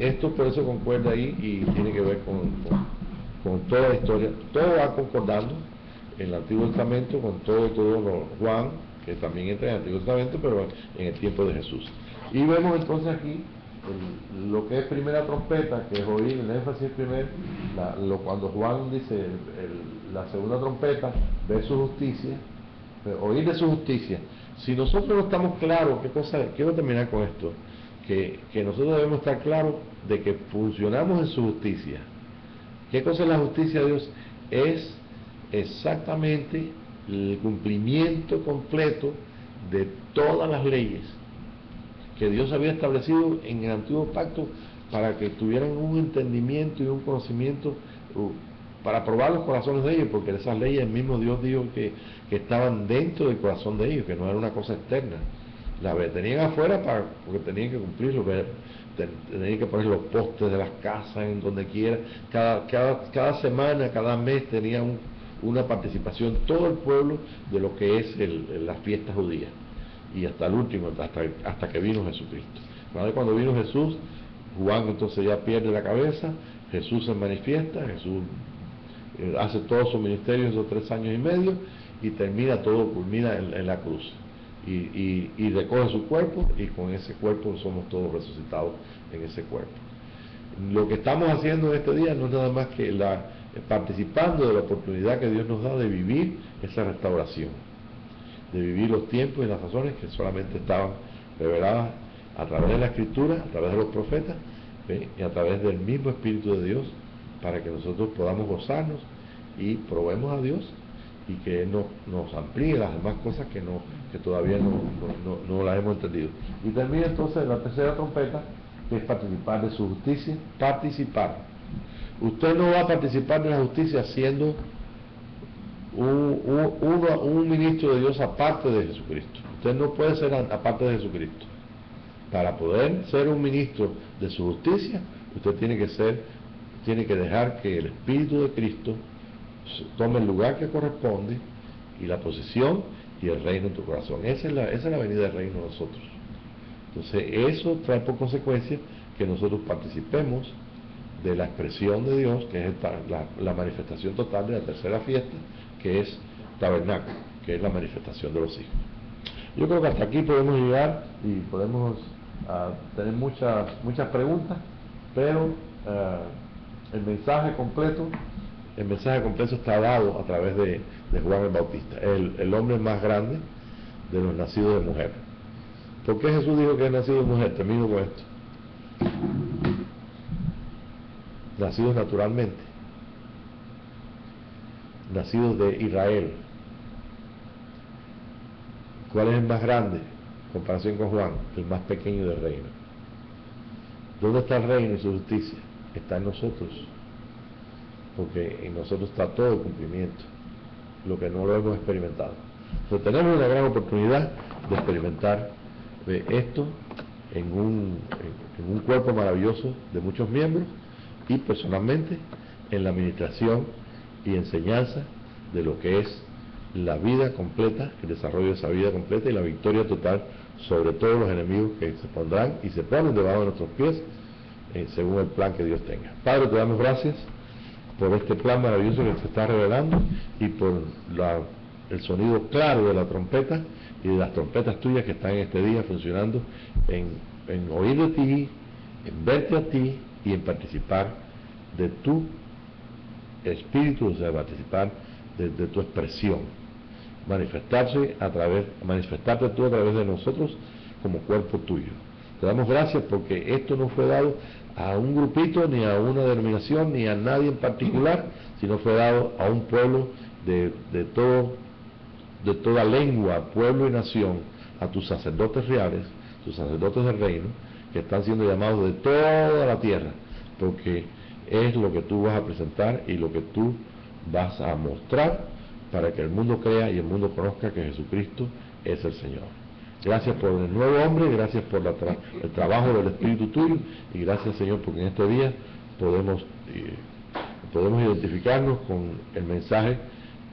esto por eso concuerda ahí y tiene que ver con toda la historia. Todo va concordando en el Antiguo Testamento con todo Juan, que también entra en el Antiguo Testamento, pero en el tiempo de Jesús. Y vemos entonces aquí lo que es primera trompeta, que es oír, el énfasis primero, cuando Juan dice la segunda trompeta, ve su justicia, oír de su justicia. Si nosotros no estamos claros, quiero terminar con esto, que nosotros debemos estar claros de que funcionamos en su justicia. ¿Qué cosa es la justicia de Dios? Es exactamente el cumplimiento completo de todas las leyes que Dios había establecido en el antiguo pacto para que tuvieran un entendimiento y un conocimiento para probar los corazones de ellos, porque esas leyes el mismo Dios dijo que estaban dentro del corazón de ellos, que no era una cosa externa. Las tenían afuera porque tenían que cumplirlo, tenían que poner los postes de las casas en donde quiera, cada semana, cada mes tenía una participación todo el pueblo de lo que es las fiestas judías, y hasta el último, hasta que vino Jesucristo. Cuando vino Jesús, Juan entonces ya pierde la cabeza, Jesús se manifiesta, Jesús hace todo su ministerio en esos 3 años y medio y culmina en la cruz y recoge su cuerpo, y con ese cuerpo somos todos resucitados en ese cuerpo. Lo que estamos haciendo en este día no es nada más que participando de la oportunidad que Dios nos da de vivir esa restauración, de vivir los tiempos y las razones que solamente estaban reveladas a través de la Escritura, a través de los profetas, ¿ve? Y a través del mismo Espíritu de Dios, para que nosotros podamos gozarnos y probemos a Dios y que Él nos amplíe las demás cosas que todavía no las hemos entendido. Y termina entonces la tercera trompeta, que es participar de su justicia. Participar. Usted no va a participar de la justicia siendo un ministro de Dios aparte de Jesucristo. Usted no puede ser aparte de Jesucristo. Para poder ser un ministro de su justicia, usted tiene que dejar que el Espíritu de Cristo tome el lugar que corresponde y la posición y el reino en tu corazón. Esa es la venida del reino de nosotros. Entonces eso trae por consecuencia que nosotros participemos de la expresión de Dios, que es la manifestación total de la tercera fiesta, que es tabernáculo, que es la manifestación de los hijos. Yo creo que hasta aquí podemos llegar y podemos tener muchas preguntas, pero el mensaje completo está dado a través de Juan el Bautista, el hombre más grande de los nacidos de mujer. ¿Por qué Jesús dijo que es nacido de mujer? Termino con esto. Nacidos naturalmente, nacidos de Israel. ¿Cuál es el más grande en comparación con Juan? El más pequeño del reino. ¿Dónde está el reino y su justicia? Está en nosotros, porque en nosotros está todo el cumplimiento, lo que no lo hemos experimentado. Entonces tenemos una gran oportunidad de experimentar esto en un cuerpo maravilloso de muchos miembros, y personalmente en la administración y enseñanza de lo que es la vida completa, el desarrollo de esa vida completa y la victoria total sobre todos los enemigos que se pondrán y se ponen debajo de nuestros pies, según el plan que Dios tenga. Padre, te damos gracias por este plan maravilloso que se está revelando y por el sonido claro de la trompeta y de las trompetas tuyas que están en este día funcionando en oír de ti, en verte a ti y en participar de tu espíritu, o sea, participar de tu expresión, manifestarte tú a través de nosotros como cuerpo tuyo. Te damos gracias porque esto no fue dado a un grupito, ni a una denominación, ni a nadie en particular, sino fue dado a un pueblo de toda lengua, pueblo y nación, a tus sacerdotes reales, tus sacerdotes del reino, que están siendo llamados de toda la tierra, porque es lo que tú vas a presentar y lo que tú vas a mostrar para que el mundo crea y el mundo conozca que Jesucristo es el Señor. Gracias por el nuevo hombre, gracias por el trabajo del Espíritu tuyo y gracias, Señor, porque en este día podemos identificarnos con el mensaje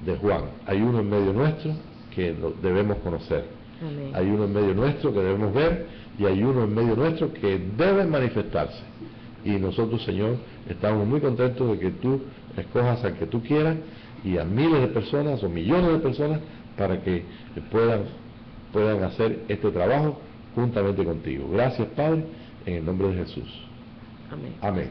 de Juan. Hay uno en medio nuestro que debemos conocer. Amén. Hay uno en medio nuestro que debemos ver y hay uno en medio nuestro que debe manifestarse. Y nosotros, Señor, estamos muy contentos de que tú escojas al que tú quieras y a miles de personas o millones de personas para que puedan hacer este trabajo juntamente contigo. Gracias, Padre, en el nombre de Jesús. Amén. Amén.